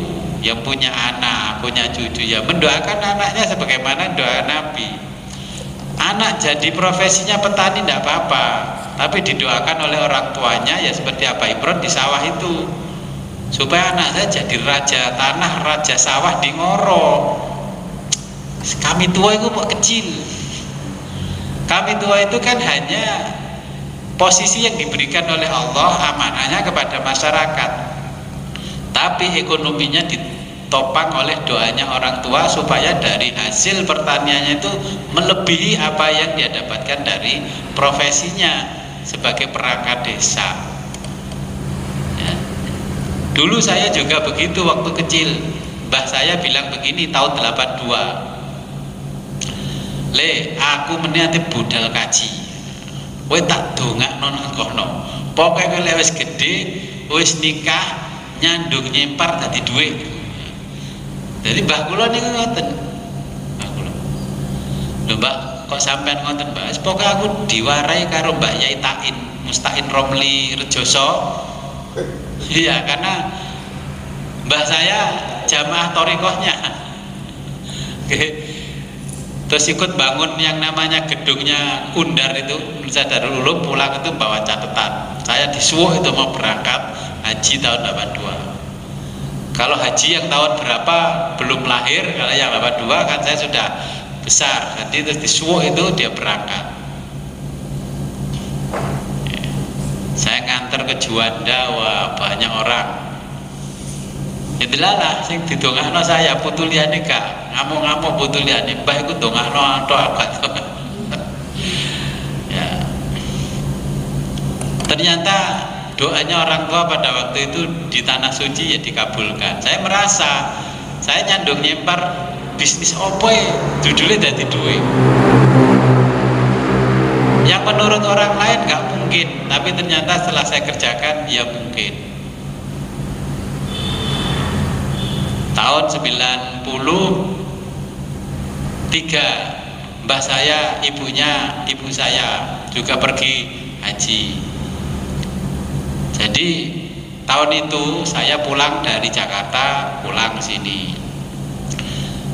S1: yang punya anak, punya cucu, ya mendoakan anaknya sebagaimana doa Nabi. Anak jadi profesinya petani tidak apa-apa, tapi didoakan oleh orang tuanya ya seperti apa Imron di sawah itu, supaya anak saya jadi raja tanah, raja sawah di Ngoro. Kami tua itu mau kecil. Kami tua itu kan hanya posisi yang diberikan oleh Allah, amanahnya kepada masyarakat, tapi ekonominya ditopang oleh doanya orang tua supaya dari hasil pertaniannya itu melebihi apa yang dia dapatkan dari profesinya sebagai perangkat desa ya. Dulu saya juga begitu waktu kecil. Mbah saya bilang begini tahun 82, Le, aku meniati budal kaji, kowe tak dongakno nang kono. Pokoke kowe wis gedhe, wis nikah, nyandung nyempar dadi dhuwit. Jadi mbah kula niku ngoten. Mbah kula. Lho Mbak, kok sampean ngoten, Mbak? Pokoke aku diwarai karo Mbah Yai Tain, Mustain Romli Rejoso. Iya, karena mbah saya jamaah thariqahnya. Terus ikut bangun yang namanya gedungnya Undar itu, Indonesia Darul Ulum, pulang itu bawa catatan. Saya disuwuh itu mau berangkat haji tahun 82. Kalau haji yang tahun berapa belum lahir, kalau yang 82 kan saya sudah besar. Jadi terus disuwuh itu dia berangkat. Saya nganter ke Juanda, wah banyak orang. Itulah sing didongakno saya putu liyane gak ngamuk-ngamuk putu liyane mbah iku dongakno tok abad. Ya. Ternyata doanya orang tua pada waktu itu di tanah suci ya dikabulkan. Saya merasa saya nyandung nyempar bisnis opo judulnya dadi duit. Yang menurut orang lain gak mungkin, tapi ternyata setelah saya kerjakan ya mungkin. Tahun 93 mbah saya, ibu saya juga pergi haji. Jadi tahun itu saya pulang dari Jakarta pulang sini,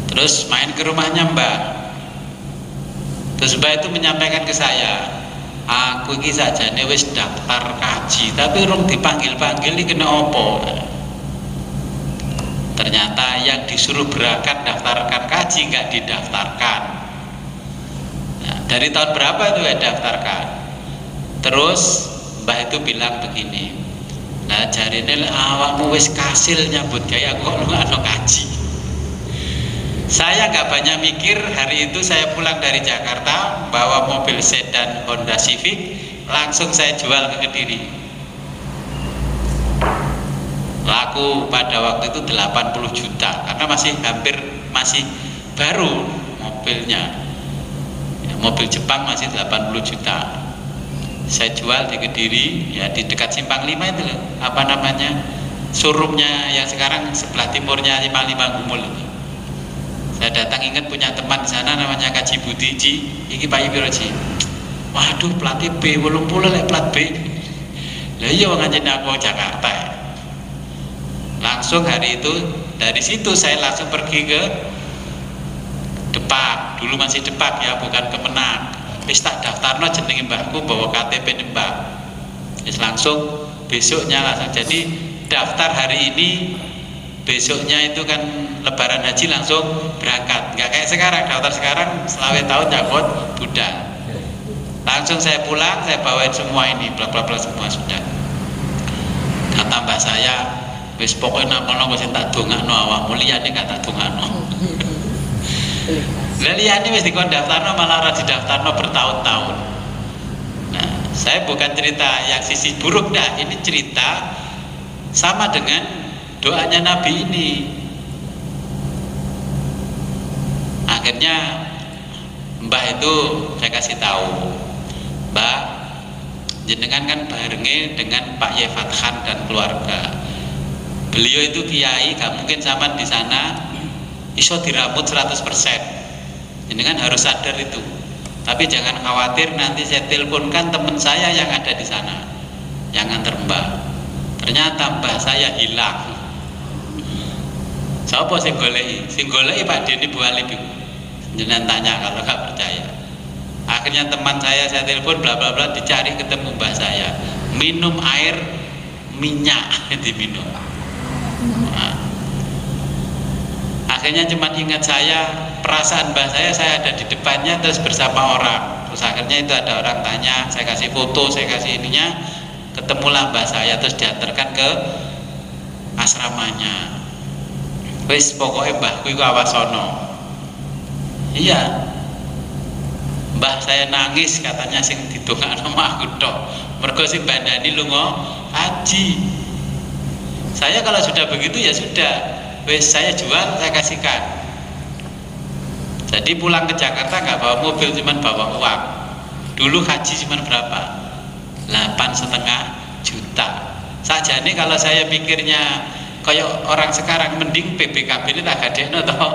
S1: terus main ke rumahnya mbah. Terus mbah itu menyampaikan ke saya, aku ini sajane wis daftar kaji tapi rung dipanggil-panggil iki kena opo. Ternyata yang disuruh berangkat daftarkan kaji nggak didaftarkan. Nah, dari tahun berapa itu ya daftarkan? Terus mbah itu bilang begini, nah jarine awakmu wis kasil nyambut gawe kok lu nggak kaji. Saya nggak banyak mikir, hari itu saya pulang dari Jakarta bawa mobil sedan Honda Civic, langsung saya jual ke Kediri. Laku pada waktu itu 80 juta karena masih baru mobilnya ya, mobil Jepang masih 80 juta. Saya jual di Kediri ya, di dekat Simpang 5 itu loh, apa namanya, showroomnya yang sekarang sebelah timurnya Simpang 5 Gumul itu. Saya datang ingat punya teman di sana namanya Kaji Budi, Ji iki Pak Piro Ji, waduh plat B 80 lek plat B. Lah iya wong anjene aku Jakarta ya. Langsung hari itu dari situ saya langsung pergi ke Depak, dulu masih Depak ya, bukan Kemenang. Wis tak daftarno jenenge mbahku bawa KTP Depak. Wis langsung besoknya langsung, jadi daftar hari ini besoknya itu kan lebaran haji langsung berangkat. Nggak kayak sekarang, daftar sekarang selawet tahun nyakot budal. Langsung saya pulang, saya bawain semua ini, bla bla bla semua sudah. Kata mbah saya, wis pokoknya nak kono wis tak dongakno awakmu, liyane gak tak dongakno. Lah liyane wis dikon daftarno malah ora didaftarno bertahun-tahun. Nah, saya bukan cerita yang sisi buruk dah, ini cerita sama dengan doanya Nabi ini. Akhirnya mbah itu saya kasih tahu, mbah jenengan kan barenge dengan Pak Ye Fathan dan keluarga. Beliau itu kiai, gak mungkin sama di sana iso dirambut 100%. Jenengan harus sadar itu. Tapi jangan khawatir, nanti saya teleponkan teman saya yang ada di sana, yang nganter mbah. Ternyata mbah saya hilang. Siapa sing goleki? Sing goleki Pak Deni Bu Alip. Jenengan tanya kalau gak percaya. Akhirnya teman saya telepon bla bla bla, dicari ketemu mbah saya. Minum air minyak diminum. Nah, akhirnya cuma ingat saya, perasaan mbah saya ada di depannya terus bersama orang. Terus akhirnya itu ada orang tanya, saya kasih foto, saya kasih ininya, ketemulah mbah saya, terus diantarkan ke asramanya. Wis pokoknya mbahku iku awasono. Iya, mbah saya nangis katanya sing didongakno aku tok. Mergo sing bandani lunga haji. Saya kalau sudah begitu ya sudah, wes saya jual, saya kasihkan. Jadi pulang ke Jakarta nggak bawa mobil, cuman bawa uang. Dulu haji cuman berapa? 8,5 juta. Saja nih kalau saya pikirnya kayak orang sekarang, mending PBKB ini tak gadekno toh,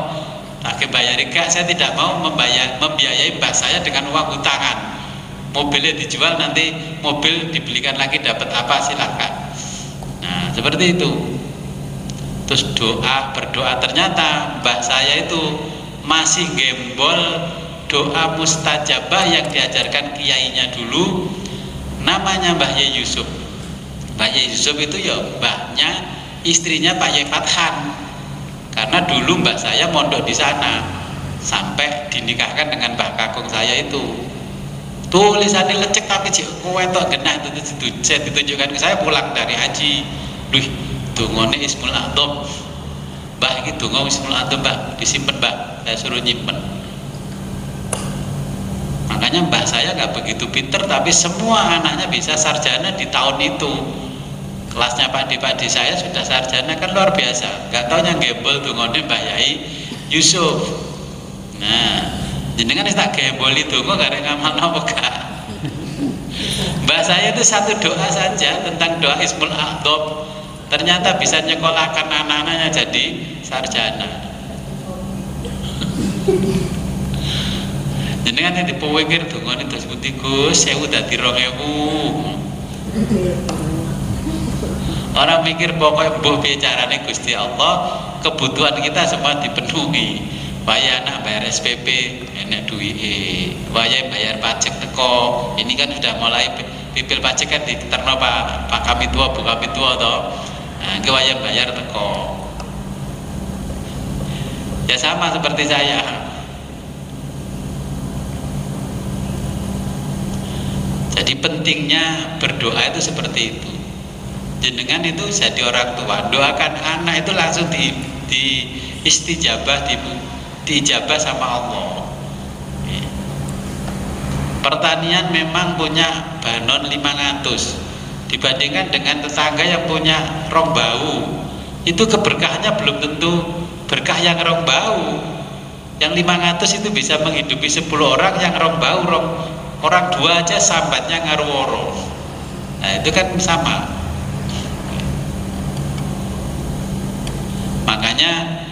S1: tak kebayari gak. Saya tidak mau membiayai mbah saya dengan uang hutangan. Mobilnya dijual, nanti mobil dibelikan lagi, dapat apa silahkan. Nah seperti itu. Terus berdoa, ternyata mbah saya itu masih gembol doa mustajabah yang diajarkan kiainya dulu, namanya Mbah Ye Yusuf. Mbah Ye Yusuf itu ya mbahnya istrinya Pak Ye Fathan, karena dulu mbah saya mondok di sana sampai dinikahkan dengan Mbah Kakung saya itu. Tulisannya lecek tapi kowe tok genah itu ditunjukkan ke saya pulang dari haji. Duh, dungone Ismul A'dham. Mbah iki donga wis mulantun Mbah, disimpen Mbah, saya suruh nyimpen. Makanya mbah saya nggak begitu pinter, tapi semua anaknya bisa sarjana di tahun itu. Kelasnya Pakde saya sudah sarjana, kan luar biasa. Gak taunya gembol dongone Mbah Yai Yusuf. Nah, jenengan tak gemboli dongo gak ngamal apa gak? Mbah saya itu satu doa saja tentang doa Ismul A'dham, ternyata bisa nyekolahkan anak-anaknya jadi sarjana. Jenengan yang dipikir dongane terus pundi Gus, 1000 dadi 2000. Orang mikir pokoknya mbuh piye carane Gusti Allah, kebutuhan kita semua dipenuhi. Waya anak bayar SPP, enek duwike. Waya bayar pajak teko. Ini kan sudah mulai pipil pajak kan diterno Pak Kami Tua, Bu Kami Tua toh. Nah, ke waya bayar teko. Ya sama seperti saya. Jadi pentingnya berdoa itu seperti itu. Jenengan itu jadi orang tua, doakan anak itu langsung di istijabah, diijabah sama Allah. Pertanian memang punya banon 500 dibandingkan dengan tetangga yang punya rong bau, itu keberkahannya belum tentu berkah yang rong bau. Yang 500 itu bisa menghidupi 10 orang, yang rong bau orang 2 aja sambatnya ngaruworo. Nah itu kan sama. Makanya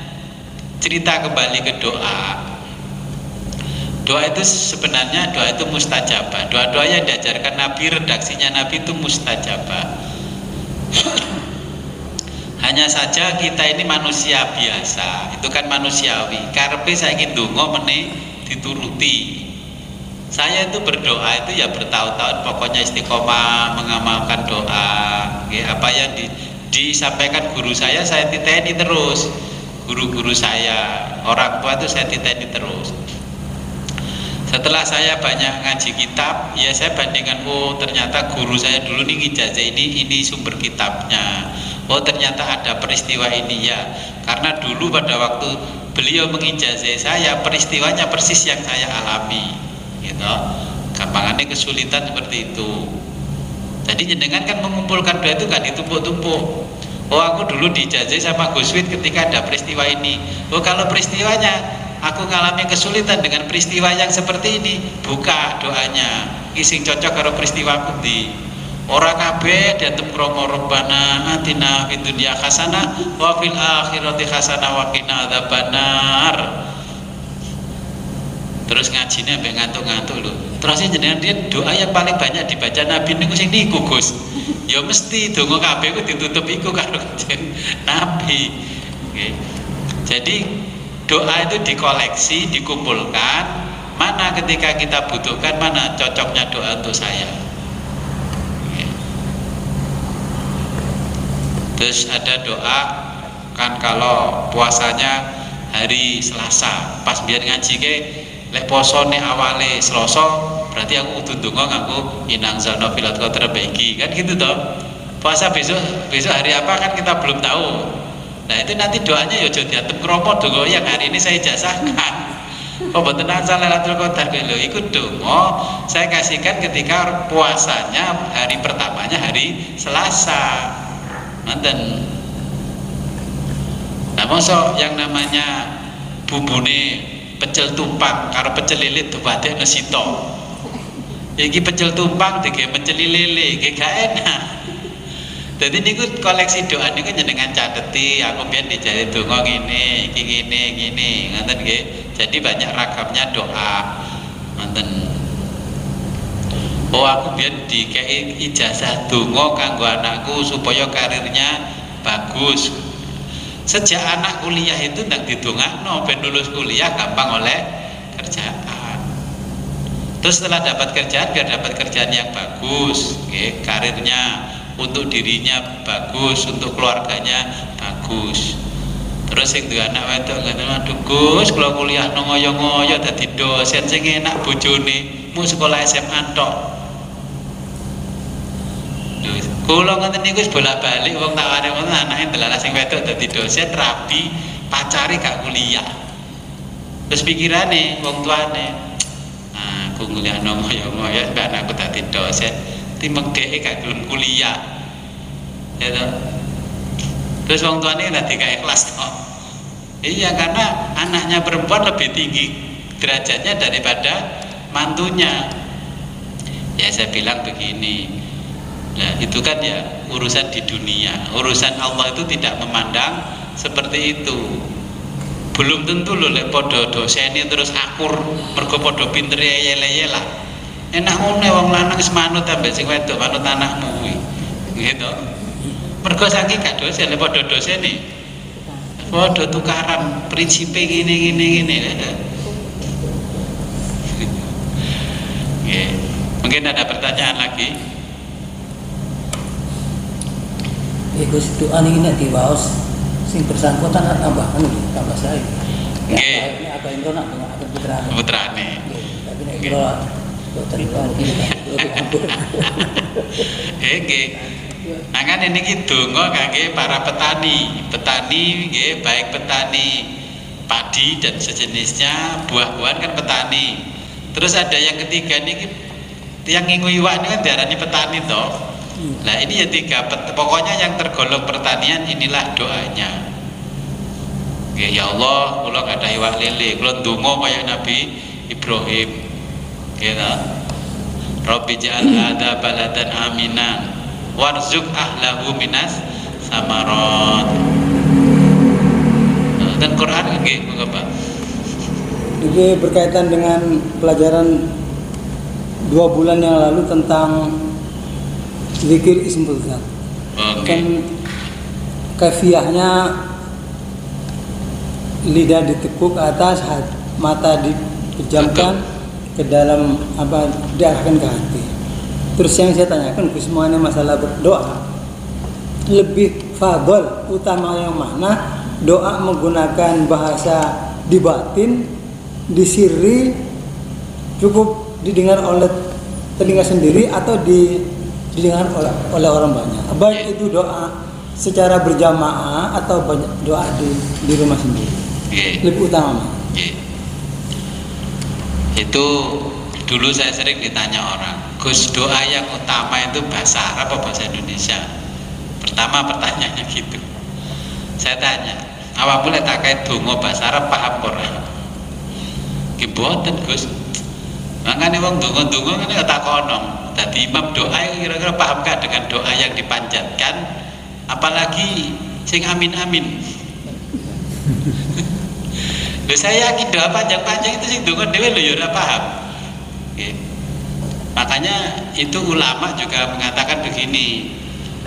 S1: cerita kembali ke doa. Doa itu sebenarnya doa itu mustajabah. Doa-doa yang diajarkan Nabi, redaksinya Nabi itu mustajabah. Hanya saja kita ini manusia biasa, itu kan manusiawi. Karepe saiki ndonga meneh dituruti. Saya itu berdoa itu ya bertahun-tahun, pokoknya istiqomah mengamalkan doa. Apa yang disampaikan guru saya titeni terus. Guru-guru saya, orang tua itu saya titeni terus. Setelah saya banyak ngaji kitab, ya saya bandingkan, oh ternyata guru saya dulu nih ijazah ini sumber kitabnya. Oh ternyata ada peristiwa ini ya. Karena dulu pada waktu beliau mengijazah saya, peristiwanya persis yang saya alami. Gitu. Gampangannya kesulitan seperti itu. Jadi jenengan kan mengumpulkan doa itu gak ditumpuk-tumpuk. Oh aku dulu dijajah sama Gus Wid ketika ada peristiwa ini. Oh kalau peristiwanya aku ngalami kesulitan dengan peristiwa yang seperti ini, buka doanya. Ising cocok karo peristiwa pundi. Ora kabeh datem krama Rabbana atina fid dunya hasanah wa fil akhirati hasanah wa qina adzabannar. Terus ngajinya sampai ngantuk-ngantuk loh. Terus jenengan dia doa yang paling banyak dibaca Nabi niku sing niku Gus. Ya mesti donga kabeh ku ditutup iku karo Kanjeng Nabi. Okay. Jadi doa itu dikoleksi, dikumpulkan, mana ketika kita butuhkan, mana cocoknya doa untuk saya. Okay. Terus ada doa kan kalau puasanya hari Selasa, pas biar ngaji ke lek posone awale Selasa, berarti aku kudu ndonga nganggo inang zalna filat qadra baiki, kan gitu toh. Puasa besok hari apa kan kita belum tahu. Nah itu nanti doanya ya aja diatem kromo donga yang hari ini saya ijazahkan. Oh mboten asal Lailatul Qadar lho, iku donga saya kasihkan ketika puasanya hari pertamanya hari Selasa. Ngoten. Nah mosok yang namanya bumbune pecel tumpang karo pecel lele dibadekno sito. Iki pecel tumpang digawe pecel lele, iki gak enak. Dadi niku koleksi doa niku jenengan cateti, aku biyen dijare donga ngene, iki ngene, ngoten nggih. Jadi banyak ragamnya doa. Ngoten. Oh aku biyen dikei ijazah donga kanggo anakku supaya karirnya bagus. Sejak anak kuliah itu ndak didongakno ben lulus kuliah gampang oleh kerjaan. Terus setelah dapat kerjaan biar dapat kerjaan yang bagus, okay, karirnya untuk dirinya bagus, untuk keluarganya bagus. Terus sing duwe anak wedok ngene, aduh Gus, kula kuliah nang ngoyo-ngoyo dadi dosen sing enak bojone, mu sekolah SMA tok. Kula ngoten niku wis bolak-balik wong tak arep ngoten anake delalah sing wedok dadi dosen rabi pacare gak kuliah. Terus pikirane wong tuane, aku nguliahno ngoyo-ngoyo ben aku dadi dosen, timegeke gak gelem kuliah. Ya toh? Terus wong tuane dadi gak ikhlas toh. Iya, karena anaknya perempuan lebih tinggi derajatnya daripada mantunya. Ya saya bilang begini, nah itu kan ya urusan di dunia, urusan Allah itu tidak memandang seperti itu. Belum tentu loh lek podo doseni terus akur mergo podo pinter yele lah. Enak ngono wong lanang wis manut ambek sing wedok manut anakmu kuwi. Gitu. Mergo saking gak dosen lek podo doseni. Podo tukaran prinsipe gini. Nggih. Mungkin ada pertanyaan lagi?
S3: Gus doa ini nek diwaos sing bersangkutan tambahkan tambah saya.
S1: Nggih.
S3: Nek apa itu nak akan putrane.
S1: Putrane.
S3: Tapi nek kula dokter iki
S1: nggih. Nah kan ini donga kangge para petani nggih, baik petani padi dan sejenisnya, buah-buahan kan petani. Terus ada yang ketiga niki yang ngingu iwak ini kan diarani petani toh. Nah ini ya tiga, pokoknya yang tergolong pertanian inilah doanya. Ya Allah, kula ada iwak lele, kula ndonga kaya Nabi Ibrahim. Gitu. Rabbi ja'al hadza baladan aminan warzuq ahlahu minas samarat. Dan Quran nggih, monggo Pak.
S3: Ini berkaitan dengan pelajaran 2 bulan yang lalu tentang zikir ismul zat. Kan kafiahnya lidah ditekuk ke atas, mata dipejamkan ke dalam diarahkan ke hati. Terus yang saya tanyakan ke semuanya masalah berdoa, lebih fadol utama yang mana? Doa menggunakan bahasa di batin, di sirri, cukup didengar oleh telinga sendiri atau didengar oleh orang banyak. Baik itu doa secara berjamaah atau doa di rumah sendiri. Lebih utama.
S1: Itu dulu saya sering ditanya orang, Gus, doa yang utama itu bahasa Arab atau bahasa Indonesia? Pertama pertanyaannya gitu. Saya tanya, awak boleh tak kait donga bahasa Arab paham ora? Ki mboten Gus. Makanya wong donga-donga ngene tak kono. Dadi imam doa kira-kira pahamkah dengan doa yang dipanjatkan? Apalagi sing amin-amin. Loh saya yakin doa panjang-panjang itu sing donga dhewe lho ya ora paham. Oke. Makanya itu ulama juga mengatakan begini,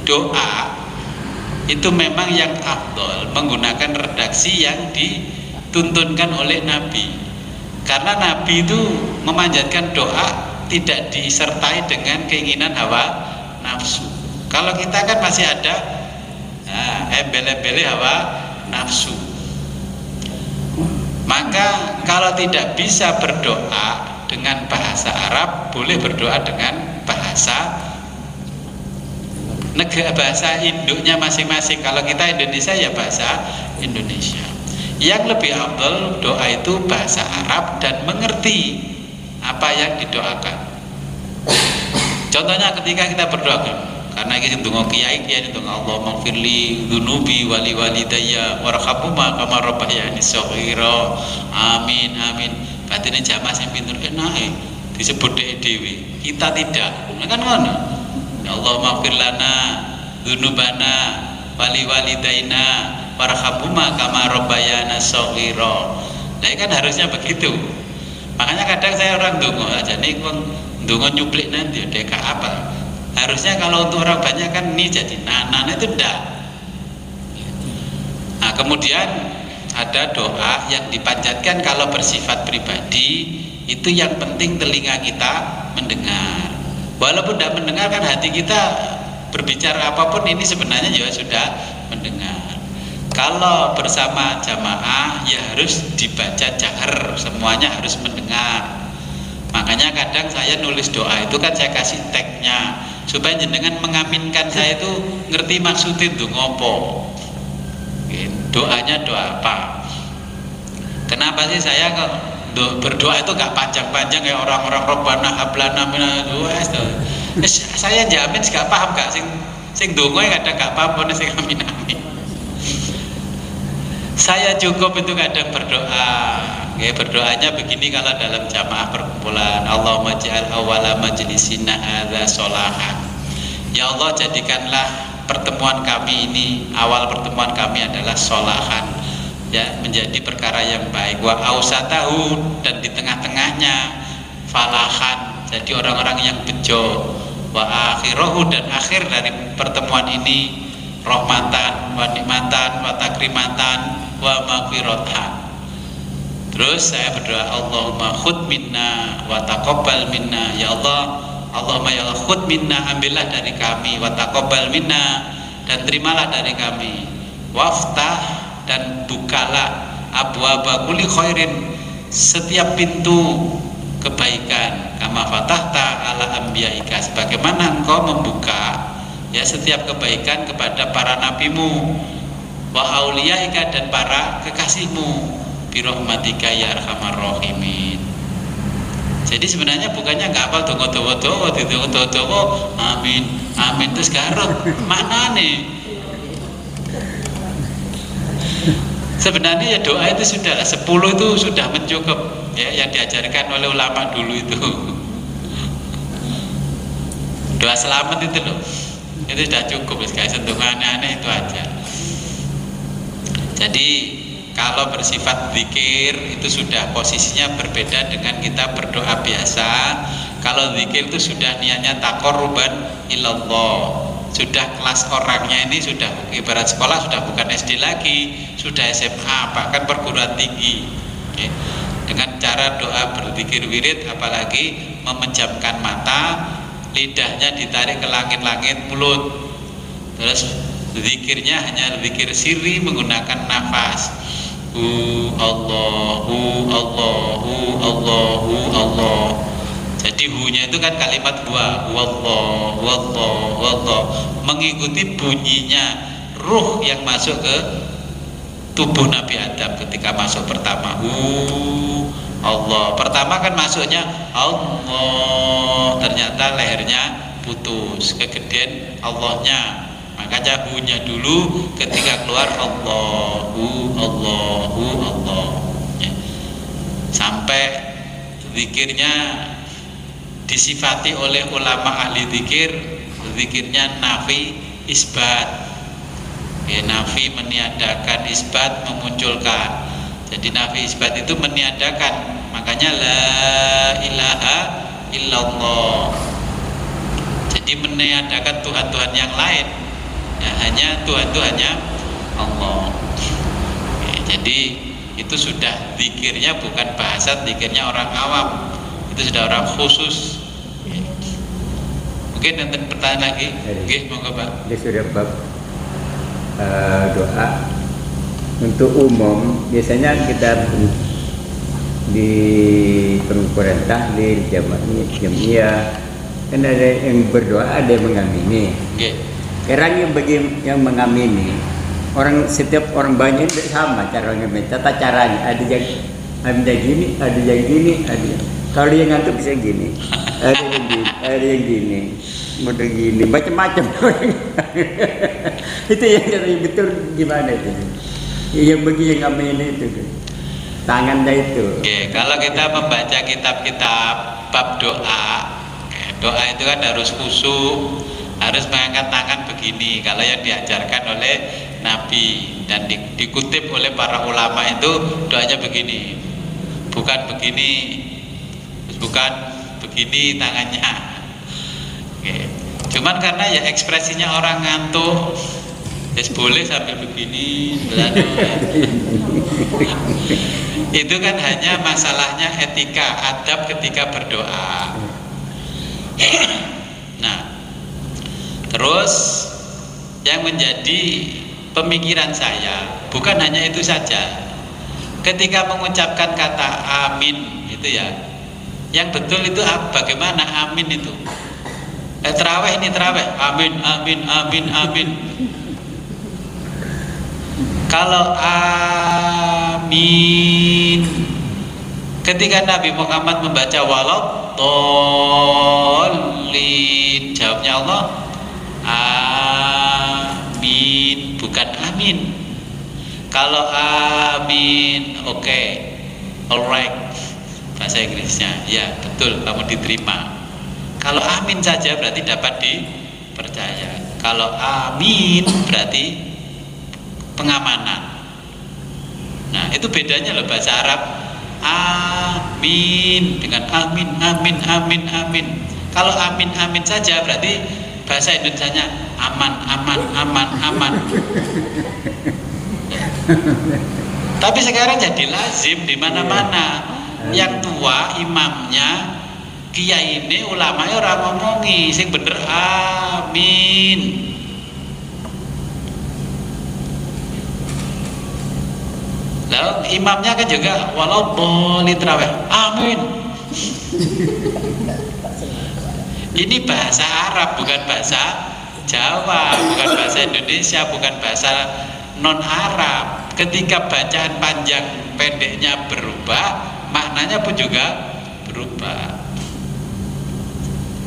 S1: doa itu memang yang afdol menggunakan redaksi yang dituntunkan oleh Nabi. Karena Nabi itu memanjatkan doa tidak disertai dengan keinginan hawa nafsu. Kalau kita kan masih ada embel-embel hawa nafsu. Maka kalau tidak bisa berdoa dengan bahasa Arab, boleh berdoa dengan bahasa negara, bahasa induknya masing-masing. Kalau kita Indonesia ya bahasa Indonesia. Yang lebih afdal doa itu bahasa Arab dan mengerti apa yang didoakan. Contohnya ketika kita berdoa, karena ini donga kiai donga Allahumma firli dzunubi wali walidayya warhamhuma kama rabbayani shaghira. Amin amin. Batine jamaah sing pinter enake disebut dhewe. Kita tidak. Kan ngono. Ya Allahumma fir lana dzunubana wali walidaina warhamhuma kama rabbayana shaghira. Nah, kan harusnya begitu. Makanya kadang saya orang donga aja nih donga nyuplik nanti deka apa. Harusnya kalau untuk orang banyak kan ini jadi nah itu enggak. Nah, kemudian ada doa yang dipanjatkan kalau bersifat pribadi, itu yang penting telinga kita mendengar. Walaupun tidak mendengar kan hati kita berbicara apapun ini sebenarnya juga sudah mendengar. Kalau bersama jamaah ya harus dibaca jahar, semuanya harus mendengar. Makanya kadang saya nulis doa itu kan saya kasih tagnya supaya jenengan mengaminkan saya itu ngerti maksudnya itu ngopo. Doanya doa apa? Kenapa sih saya kok berdoa itu gak panjang-panjang kayak orang-orang Robbana hablana minal saya jamin gak paham gak sing dongo kadang gak paham pun sing amin. Saya cukup itu kadang berdoa. Ya, berdoanya begini kalau dalam jamaah perkumpulan, Allahumma ja'al awwala majlisina hadza sholahan. Ya Allah, jadikanlah pertemuan kami ini, awal pertemuan kami adalah sholahan, ya, menjadi perkara yang baik. Wa ausatahu, dan di tengah-tengahnya falahan, jadi orang-orang yang bejo. Wa akhirahu, dan akhir dari pertemuan ini rahmatan wa nikmatan wa takrimatan wa maghfiratan. Terus saya berdoa, Allahumma khud minna wa taqabbal minna. Ya Allah, Allahumma ya Allah, khud minna, ambillah dari kami, wa taqabbal minna, dan terimalah dari kami, waftah, dan bukalah abwaba kulli khairin, setiap pintu kebaikan, kama fatahta ala anbiyaika, sebagaimana engkau membuka, ya, setiap kebaikan kepada para nabimu, wa auliyaika, dan para kekasihmu, birahmatika ya arhamar rahimin. Jadi sebenarnya bukannya nggak apa dongo-dongo amin amin terus garut mana nih. Sebenarnya ya doa itu sudah 10 itu sudah mencukup, ya, yang diajarkan oleh ulama dulu itu. Doa selamat itu loh, itu sudah cukup, guys, sentuh aneh-aneh itu aja. Jadi kalau bersifat zikir itu sudah posisinya berbeda dengan kita berdoa biasa. Kalau zikir itu sudah niatnya taqarruban ilallah, sudah kelas orangnya ini sudah ibarat sekolah, sudah bukan SD lagi, sudah SMA, bahkan perguruan tinggi. Oke. Dengan cara doa berzikir wirid, apalagi memejamkan mata, lidahnya ditarik ke langit-langit mulut, terus zikirnya hanya zikir sirri menggunakan nafas. Allahu Allahu Allahu Allah. Jadi hu-nya itu kan kalimat huwa, wallah, wallah, wallah, mengikuti bunyinya ruh yang masuk ke tubuh Nabi Adam ketika masuk pertama. Allah. Pertama kan masuknya Allah, ternyata lehernya putus, kegedean Allahnya. Makanya hu-nya dulu, ketika keluar Allahu Allahu Allah, ya. Sampai zikirnya disifati oleh ulama ahli zikir, zikirnya nafi isbat, ya, nafi meniadakan, isbat memunculkan. Jadi nafi isbat itu meniadakan, makanya la ilaha illallah. Jadi meniadakan Tuhan-Tuhan yang lain, ya, hanya Tuhan-Tuhannya Allah. Ya, jadi itu sudah zikirnya bukan bahasa zikirnya orang awam, itu sudah orang khusus. Ya. Mungkin nanti pertanyaan lagi. Oke, monggo Pak.
S4: Dia sudah bab doa untuk umum. Biasanya kita di perkumpulan tahlil, jamaah, kan ada yang berdoa, ada yang mengamini.
S1: Okay.
S4: Orang yang mengamini, setiap orang banyak itu sama cara mengamini, tata caranya. Ada yang gini, ada yang gini, ada. Kalau yang ngantuk bisa gini, ada yang gini, model gini, macam-macam. Itu yang betul gimana itu? Yang bagi yang ngamini itu, tangannya itu.
S1: Oke, kalau kita membaca kitab-kitab bab doa, doa itu kan harus khusyuk, harus mengangkat tangan begini. Kalau yang diajarkan oleh Nabi dan dikutip oleh para ulama itu doanya begini, bukan begini, bukan begini tangannya. Oke. Cuman karena ya ekspresinya orang ngantuk, boleh sambil begini, itu kan hanya masalahnya etika, adab ketika berdoa. Nah, terus yang menjadi pemikiran saya bukan hanya itu saja. Ketika mengucapkan kata amin itu ya, yang betul itu bagaimana amin itu? Terawih ini terawih, amin amin amin amin. Kalau amin Ketika Nabi Muhammad membaca waladhdallin, jawabnya Allah amin, bukan amin. Kalau amin, oke, alright, bahasa Inggrisnya, ya betul, kamu diterima. Kalau amin saja berarti dapat dipercaya. Kalau amin berarti pengamanan. Nah, itu bedanya loh bahasa Arab. Amin dengan amin, amin, amin, amin. Kalau amin, amin saja berarti bahasa Indonesianya aman, aman, aman, aman. Tapi sekarang jadi lazim di mana-mana. Yang tua imamnya, kiai ini, ulama orang ngomongi sing bener amin. Lalu imamnya kan juga walau boleh terawih amin. Ini bahasa Arab bukan bahasa Jawa, bukan bahasa Indonesia, bukan bahasa non Arab. Ketika bacaan panjang pendeknya berubah, maknanya pun juga berubah.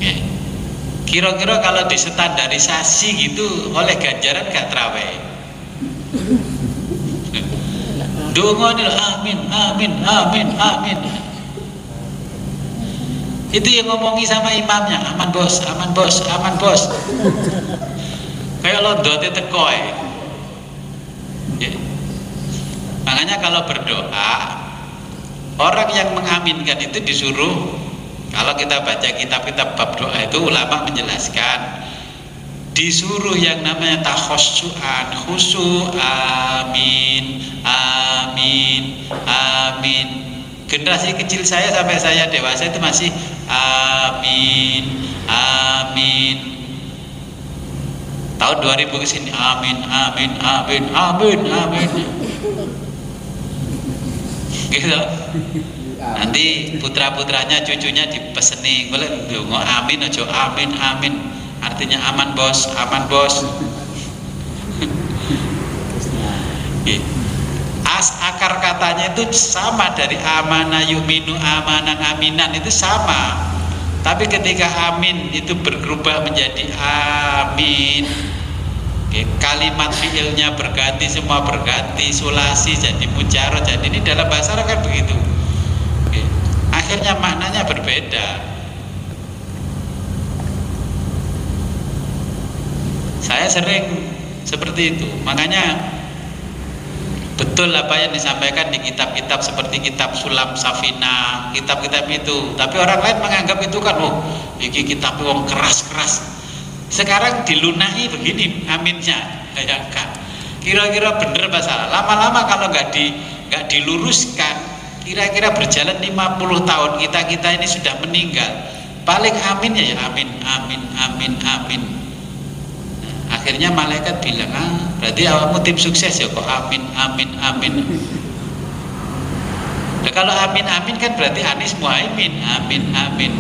S1: Oke. Kira-kira kalau distandarisasi gitu oleh ganjaran gak terawih? Dongo ini amin, amin, amin, amin. Itu yang ngomongi sama imamnya, aman bos, aman bos, aman bos. Kayak londote tekoy. Ya. Makanya kalau berdoa, orang yang mengaminkan itu disuruh, kalau kita baca kitab-kitab bab doa itu ulama menjelaskan, disuruh yang namanya takhusyu'an, khusyuk, amin, amin, amin. Generasi kecil saya sampai saya dewasa itu masih amin, amin. Tahun 2000 ke sini amin, amin, amin, amin, amin. Gitu. Nanti putra-putranya, cucunya dipeseni, boleh ndonga amin aja, amin, amin. Artinya aman bos, aman bos. Akar katanya itu sama, dari amana yu'minu, amanan, aminan itu sama. Tapi ketika amin itu berubah menjadi amin, kalimat fiilnya berganti, semua berganti, sulasi jadi mujarad. Jadi ini dalam bahasa Arab kan begitu. Akhirnya maknanya berbeda. Saya sering seperti itu. Makanya betul apa yang disampaikan di kitab-kitab seperti kitab Sulam Safina, kitab-kitab itu. Tapi orang lain menganggap itu kan, oh, ini kitab wong keras-keras. Sekarang dilunahi begini aminnya, bayangkan. Kira-kira bener apa salah? Lama-lama kalau nggak diluruskan, kira-kira berjalan 50 tahun kita ini sudah meninggal. Paling aminnya ya amin, amin, amin, amin. Akhirnya malaikat bilang, berarti awakmu tim sukses ya kok amin, amin, amin. Nah, kalau amin, amin kan berarti Anies Muhaimin, amin, amin.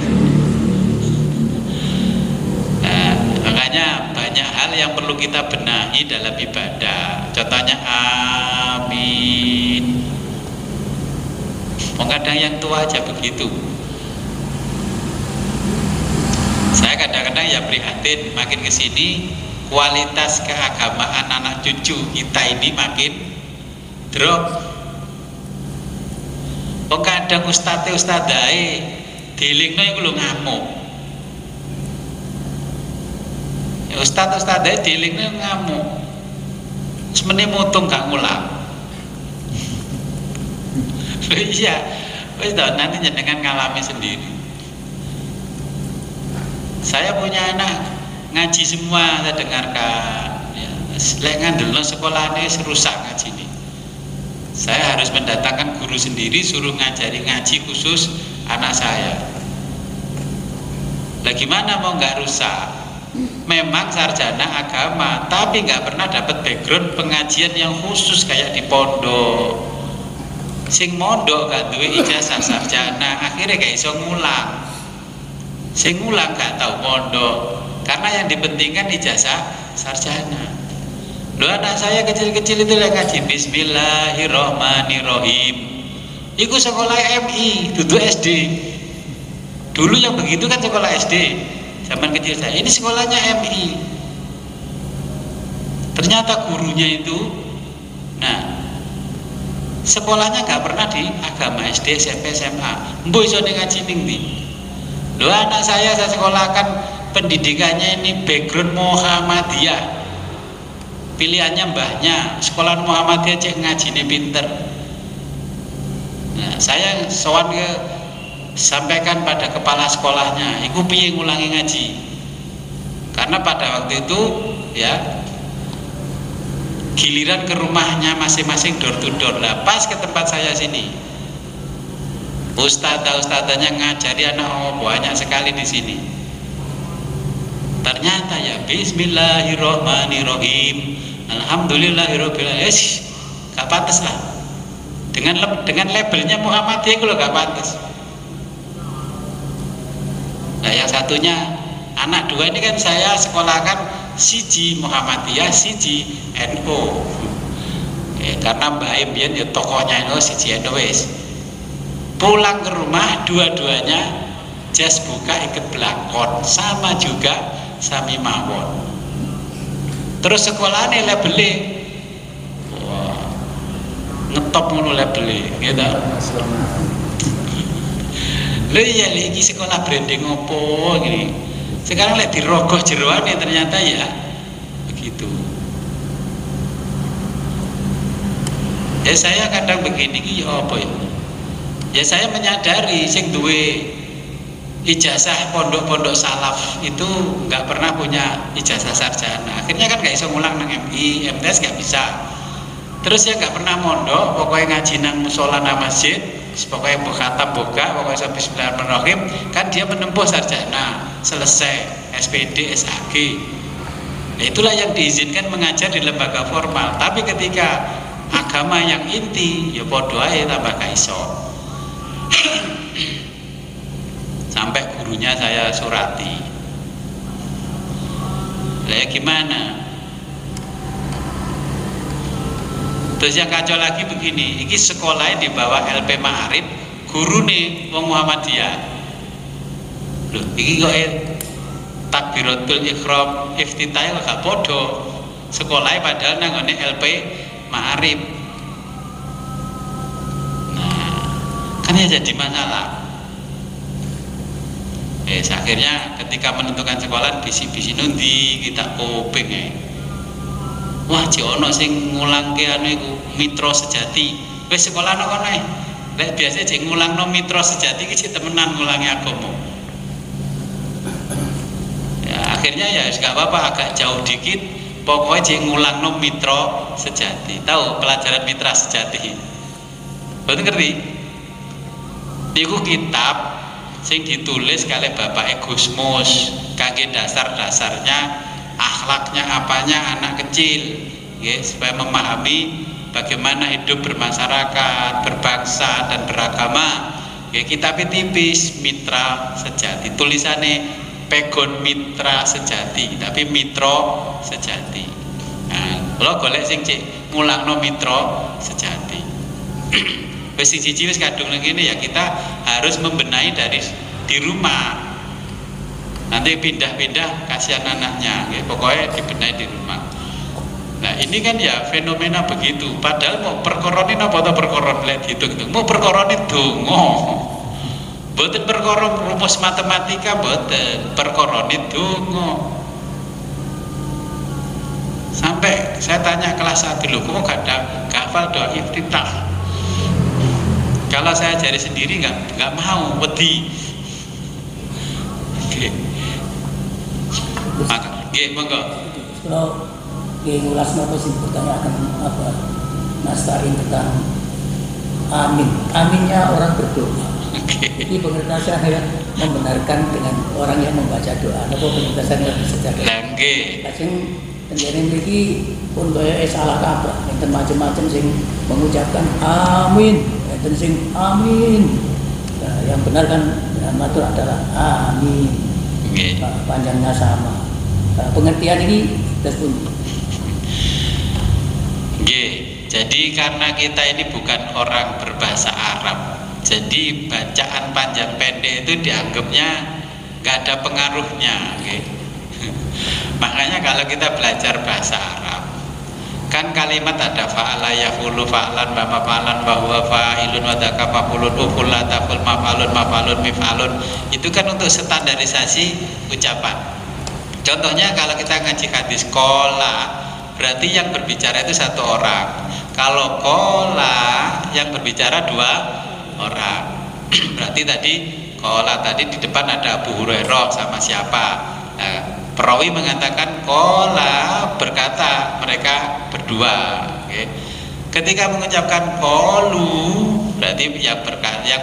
S1: Nah, makanya banyak hal yang perlu kita benahi dalam ibadah. Contohnya amin. Kadang yang tua aja begitu. Saya kadang-kadang ya prihatin, makin kesini kualitas keagamaan anak cucu kita ini makin drop. Kadang ustadz-ustadzai dilingno iku lho ngamuk. Ya ustadz-ustadzai dilingno ngamuk. Semene mutung gak ngulang. Iya, wis nanti jenengan ngalami sendiri. Saya punya anak ngaji semua, saya dengarkan. Ya, lek ngandelno sekolahnya rusak ngaji ini. Saya harus mendatangkan guru sendiri, suruh ngajari ngaji khusus anak saya. Lah gimana mau nggak rusak? Memang sarjana agama, tapi nggak pernah dapat background pengajian yang khusus kayak di pondok. Sing mondok gak duwe ijazah sarjana, akhirnya gak iso ngulang. Sing ngulang gak tahu mondok, karena yang dipentingkan ijazah sarjana. Loh, anak saya kecil-kecil itu lagi ngaji Bismillahirrohmanirrohim. Iku sekolah MI, duduk SD. Dulu yang begitu kan sekolah SD. Zaman kecil saya. Ini sekolahnya MI. Ternyata gurunya itu, nah, sekolahnya nggak pernah di agama SD, SMP, SMA. Mbok iso ngaji ning ndi? Lho anak saya sekolahkan pendidikannya ini background Muhammadiyah. Pilihannya mbahnya sekolah Muhammadiyah cek ngajine pinter. Nah, saya sowan ke sampaikan pada kepala sekolahnya, iku piye ngulangi ngaji. Karena pada waktu itu ya giliran ke rumahnya masing-masing door to door. Lah pas ke tempat saya sini, ustadzanya ngajari anak banyak sekali di sini. Ternyata ya Bismillahirrohmanirrohim, Alhamdulillahirobbil alamin, gak pantas lah. Dengan labelnya Muhammadiyah itu gak pantas. Nah yang satunya anak dua ini kan saya sekolahkan siji Muhammadiyah, siji NU. Karena Mbak Mbien ya tokohnya NU, siji NU wis. Pulang ke rumah dua-duanya jas buka iket belakon, sama juga sami mawon. Terus sekolahnya labelnya wah, ngetop ngono labelnya gitu. Lho iya iki sekolah branding opo gini. Sekarang lek dirogoh jeroane ternyata ya begitu. Ya saya kadang begini iki ya apa ya? Ya saya menyadari sing duwe ijazah pondok-pondok salaf itu nggak pernah punya ijazah sarjana. Akhirnya kan nggak bisa ngulang nang MI, MTS nggak bisa. Terus ya nggak pernah mondok, pokoknya ngaji nang musola nang masjid, pokoknya khatam boga, pokoknya sampai Bismillahirrahmanirrahim. Kan dia menempuh sarjana, selesai SPD, SAG. Nah, itulah yang diizinkan mengajar di lembaga formal. Tapi ketika agama yang inti, ya podo ae tambah kaiso. Sampai gurunya saya surati. Lah ya gimana? Terus yang kacau lagi begini, ini sekolahnya di bawah LP Ma'arif, guru nih wong Muhammadiyah. Loh, ini kok takbiratul ikhram iftitah kok gak podo. Sekolahnya padahal nanggone LP Ma'arif. Nah, kan ya jadi masalah. Akhirnya ketika menentukan sekolah bisi-bisi nundi kita kuping wah jono sing ngulangke anu iku mitra sejati. Wis sekolah nang kono ae. Lek biasa jek ngulangno mitra sejati iki temenan ngulangi agama. Ya akhirnya ya gak apa-apa agak jauh dikit, pokoknya jek ngulangno mitra sejati. Tahu pelajaran mitra sejati? Betul ngerti? Niku kitab sing ditulis kali Bapak Gusmus kangge dasar-dasarnya akhlaknya apanya anak kecil ya, supaya memahami bagaimana hidup bermasyarakat, berbangsa dan beragama ya. Kitabnya tipis, mitra sejati, tulisannya pegon mitra sejati tapi mitro sejati. Nah, kalau golek sing cek ngulangno mitro sejati wis siji wis kadung ngene ya, kita harus membenahi dari di rumah. Nanti pindah-pindah kasihan anaknya ya, pokoknya dibenahi di rumah. Nah ini kan ya fenomena begitu, padahal mau perkoronin apa atau perkoron lek gitu, mau perkoronin dongo, boten perkoron rumus matematika, boten perkoronin dongo. Sampai saya tanya kelas 1 loh, kok gak ada hafal doa iftitah? Kalau saya cari sendiri nggak mau, wedi. Oke. Maka, monggo.
S3: Kalau ngulas apa sih pertanyaan apa Mas Tarin tentang amin. Aminnya orang berdoa.
S1: Oke.
S3: Ini pengertian saya membenarkan dengan orang yang membaca doa. Apa pengertian yang bisa jadi?
S1: Nggih.
S3: Sing penjene mriki pun kaya salah kaprah, enten macam-macam sing mengucapkan amin. Dan sing amin. Nah, yang benar kan matur adalah amin.
S1: Okay.
S3: Panjangnya sama. Nah, pengertian ini terus pun.
S1: Nggih. Jadi karena kita ini bukan orang berbahasa Arab, jadi bacaan panjang pendek itu dianggapnya nggak ada pengaruhnya. Makanya kalau kita belajar bahasa Arab, kan kalimat ada fa'ala yafulu fa'lan wa maf'alan wa huwa fa'ilun wa dzaka maf'ulun ufula taful maf'alun maf'alun mif'alun, itu kan untuk standarisasi ucapan. Contohnya kalau kita ngaji hadis kola, berarti yang berbicara itu satu orang. Kalau kola yang berbicara dua orang. Berarti tadi kola tadi di depan ada Abu Hurairah sama siapa. Nah, perawi mengatakan kola berkata mereka berdua. Ketika mengucapkan kolu, berarti yang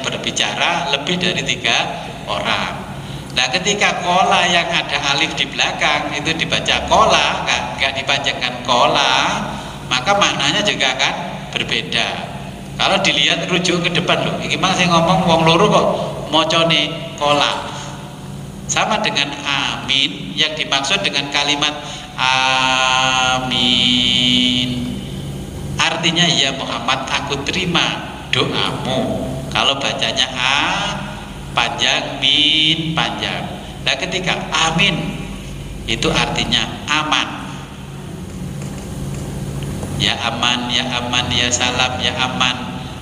S1: berbicara lebih dari 3 orang. Nah, ketika kola yang ada alif di belakang itu dibaca kola, nggak dipanjangkan kola, maka maknanya juga akan berbeda. Kalau dilihat rujuk ke depan loh, ini mang saya ngomong wong loro kok mocone kola. Sama dengan amin yang dimaksud dengan kalimat amin. Artinya ya Muhammad, aku terima doamu. Kalau bacanya a panjang, min panjang. Nah, ketika amin itu artinya aman. Ya aman, ya aman, ya salam, ya aman.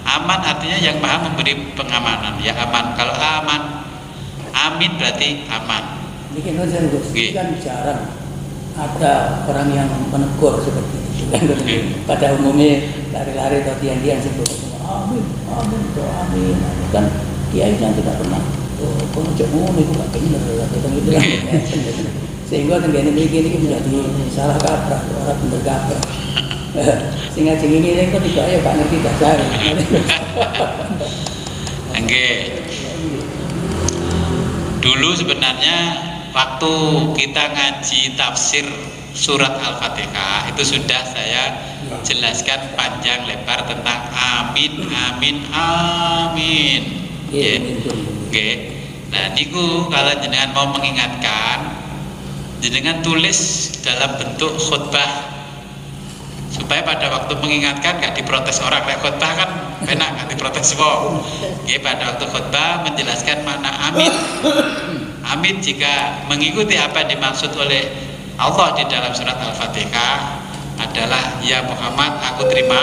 S1: Aman artinya yang maha memberi pengamanan. Ya aman. Kalau aman, amin berarti aman.
S3: Bikin konsen Gus, kan jarang ada orang yang menegur seperti itu. Pada umumnya lari-lari atau tiang-tiang sebut amin, amin, amin. Kan kiai yang tidak pernah pengucapmu itu gak benar atau gitu kan. Sehingga dengan ini menjadi salah kaprah, orang benar kaprah. Sehingga ini kan tidak ya Pak ngerti dasar.
S1: Oke. Dulu sebenarnya waktu kita ngaji tafsir surat Al-Fatihah itu sudah saya jelaskan panjang lebar tentang amin, amin, amin. Oke. Nah, niku kalau jenengan mau mengingatkan, jenengan tulis dalam bentuk khutbah supaya pada waktu mengingatkan gak diprotes orang. Kayak khutbah kan enak, gak diprotes wong. Oke, pada waktu khutbah menjelaskan makna amin. Amin jika mengikuti apa yang dimaksud oleh Allah di dalam surat Al-Fatihah adalah ya Muhammad, aku terima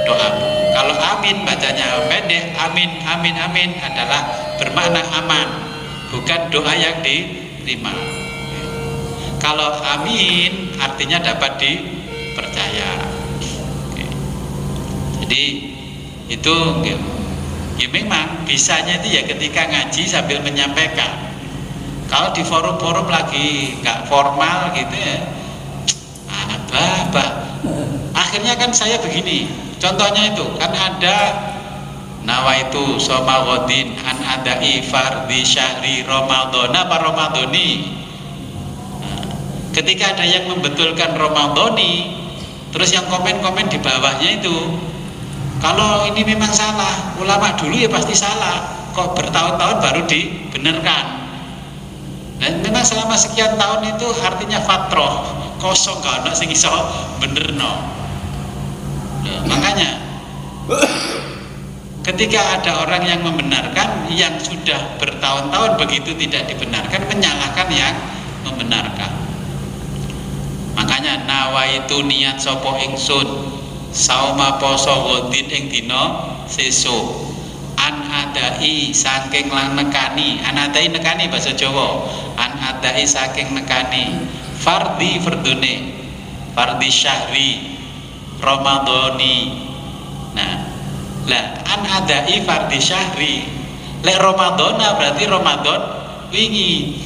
S1: doamu. Kalau amin bacanya pendek, amin, amin, amin adalah bermakna aman, bukan doa yang diterima. Kalau amin artinya dapat dipercaya. Jadi itu ya memang bisanya itu ya ketika ngaji sambil menyampaikan. Kalau di forum-forum lagi nggak formal gitu ya, apa. Akhirnya kan saya begini, contohnya itu kan ada nawaitu soma godin an adai fardhi syahri Ramadhana apa Ramadhani. Ketika ada yang membetulkan Ramadhani, terus yang komen-komen di bawahnya itu, kalau ini memang salah, ulama dulu ya pasti salah, kok bertahun-tahun baru dibenarkan. Dan memang selama sekian tahun itu artinya fatroh, kosong gak ada sing iso benerno. Nah, makanya ketika ada orang yang membenarkan yang sudah bertahun-tahun begitu tidak dibenarkan, menyalahkan yang membenarkan. Makanya nawaitu niat sapa ingsun sauma poso godin ing dina sesuk an adai saking lang nekani, an adai nekani bahasa Jawa, an adai saking nekani fardhi fardune fardhi syahri Ramadhani. Nah, lah an adai fardhi syahri lek Ramadhana berarti Ramadan wingi.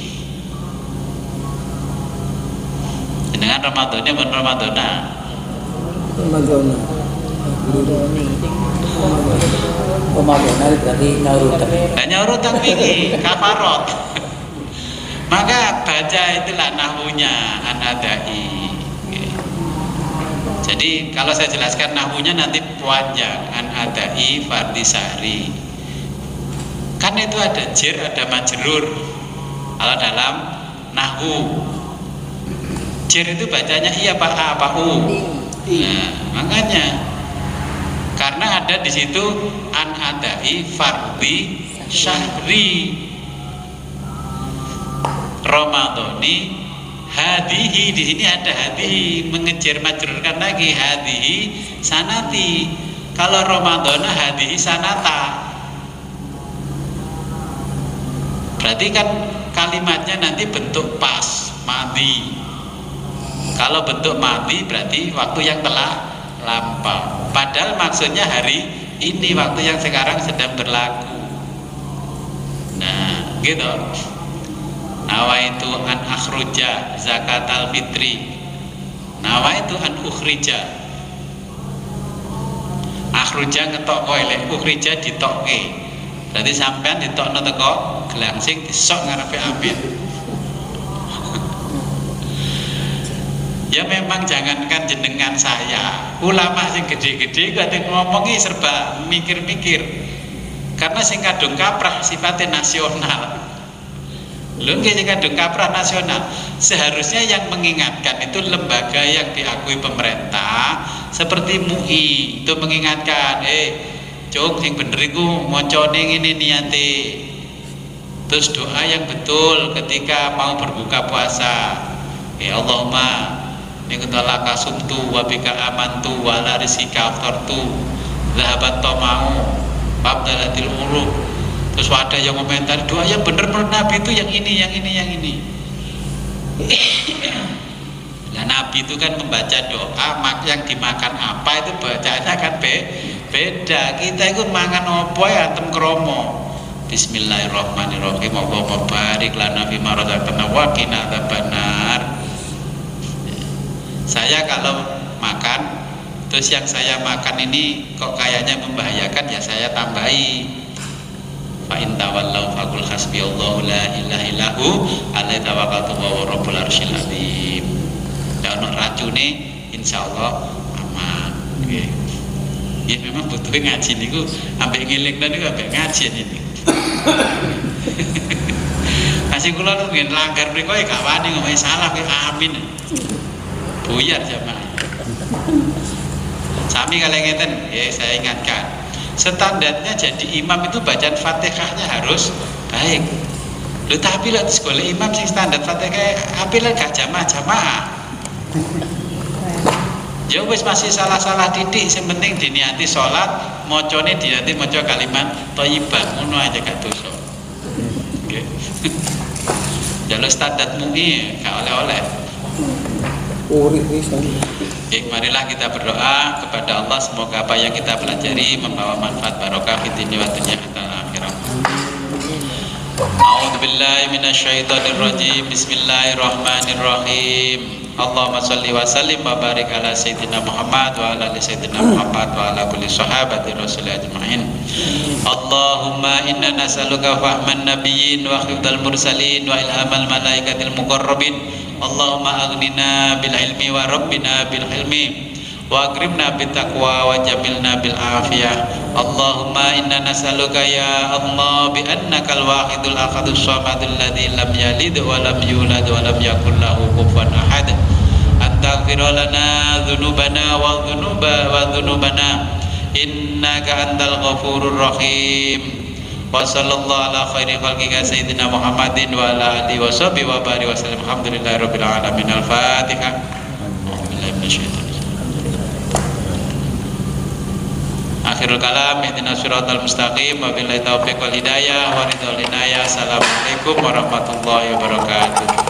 S1: Dengan Ramadannya men Ramadhana.
S3: Ramadan berarti nyaurutan.
S1: Nah, nyaurutan wingi kafarot. Maka baca itulah nahwunya an-adai. Jadi kalau saya jelaskan nahwunya nanti panjang, an-adai fardhi syahri. Kan itu ada jer, ada majrur. Kalau dalam nahwu jer itu bacanya iya apa a apa u. Nah, makanya karena ada di situ an adai fardhi syahri Ramadhani hadihi, di sini ada hadihi, mengejar majrurkan lagi hadihi sanati. Kalau Ramadhana hadihi sanata, berarti kan kalimatnya nanti bentuk pas madhi. Kalau bentuk madhi berarti waktu yang telah lampau, padahal maksudnya hari ini, waktu yang sekarang sedang berlaku. Nah gitu. Nawaitu an akhruja zakat al fitri, nawaitu an ukhrija. Akhruja ngetok kowe, lek ukhrija ditokke. Berarti sampean ditokno teko gelangsing disok ngarepe amin. Ya memang jangankan jenengan saya, ulama sing gede-gede kate ngomongi serba mikir-mikir. Karena sing kadung kaprah sifatnya nasional. Lho nggih sing kadung kaprah nasional. Seharusnya yang mengingatkan itu lembaga yang diakui pemerintah seperti MUI, itu mengingatkan, Cuk sing bener iku macane ngene niate. Terus doa yang betul ketika mau berbuka puasa. Ya Allahumma nikutala kasumtu wa bika amantu wa la rizika aftartu zahabat tomau babdalatil urub. Terus ada yang komentar doa yang benar-benar Nabi itu yang ini, yang ini, yang ini. Nah Nabi itu kan membaca doa, yang dimakan apa itu bacanya kan beda. Kita itu makan apa ya antem kromo. Bismillahirrahmanirrahim. Allahumma barik lana fima razaqtana wa qina adzabannar. Saya kalau makan terus yang saya makan ini kok kayaknya membahayakan, ya saya tambahi fa in tawallau faqul hasbiyallahu la ilaha illahu alaihi tawakkaltu wa rabbul arsyil azim. Dan ono racune insyaallah aman. Nggih. Ya memang butuh ngaji niku ambek ngelingno niku ambek ngaji ini. Kasih kula ngen langgar mriko ya gak wani ngomong salah kowe amin. Buyar jamaah. Sami kalau ngeten, ya saya ingatkan. Standarnya jadi imam itu bacaan Fatihahnya harus baik. Lho tapi lek sekolah imam sing standar Fatihah apil gak jamaah-jamaah. Ya wis masih salah-salah titik, sing penting diniati salat, macane diniati maca kalimat thayyibah, ngono aja gak dosa. Nggih. Jalur standar MUI gak oleh-oleh. Marilah kita berdoa kepada Allah, semoga apa yang kita pelajari membawa manfaat barokah di dunia wa dunya akhirat. A'udzubillahi minasyaitonir rajim. Bismillahirrahmanirrahim. Allahumma shalli wa sallim wa barik ala sayyidina Muhammad wa ala ali sayyidina Muhammad wa ala kulli sahabati rasul ajma'in. Allahumma inna nas'aluka fahman nabiyyin wa hifdzal mursalin wa ilhamal malaikatil muqarrabin. Allahumma aghnina bil ilmi wa rabbina bil hilmi wa akrimna bit taqwa wa jamilna bil afiyah. Allahumma inna nas'aluka ya Allah bi annakal wahidul ahadus samadul ladzi lam yalid wa lam yulad wa lam yakul lahu kufuwan ahad. Astaghfir lana dzunubana wa dzunubana innaka antal ghafurur rahim. Wa sallallahu ala khairi khalqika sayyidina Muhammadin wa ala alihi wa sahbihi wa barik wa sallam. Alhamdulillahirabbil alamin. Al-Fatihah. Billahi minasyaitonir rajim. Akhirul kalam, ihdinas siratal mustaqim, wabillahi taufiq wal hidayah, wa ridhal inayah. Assalamualaikum warahmatullahi wabarakatuh.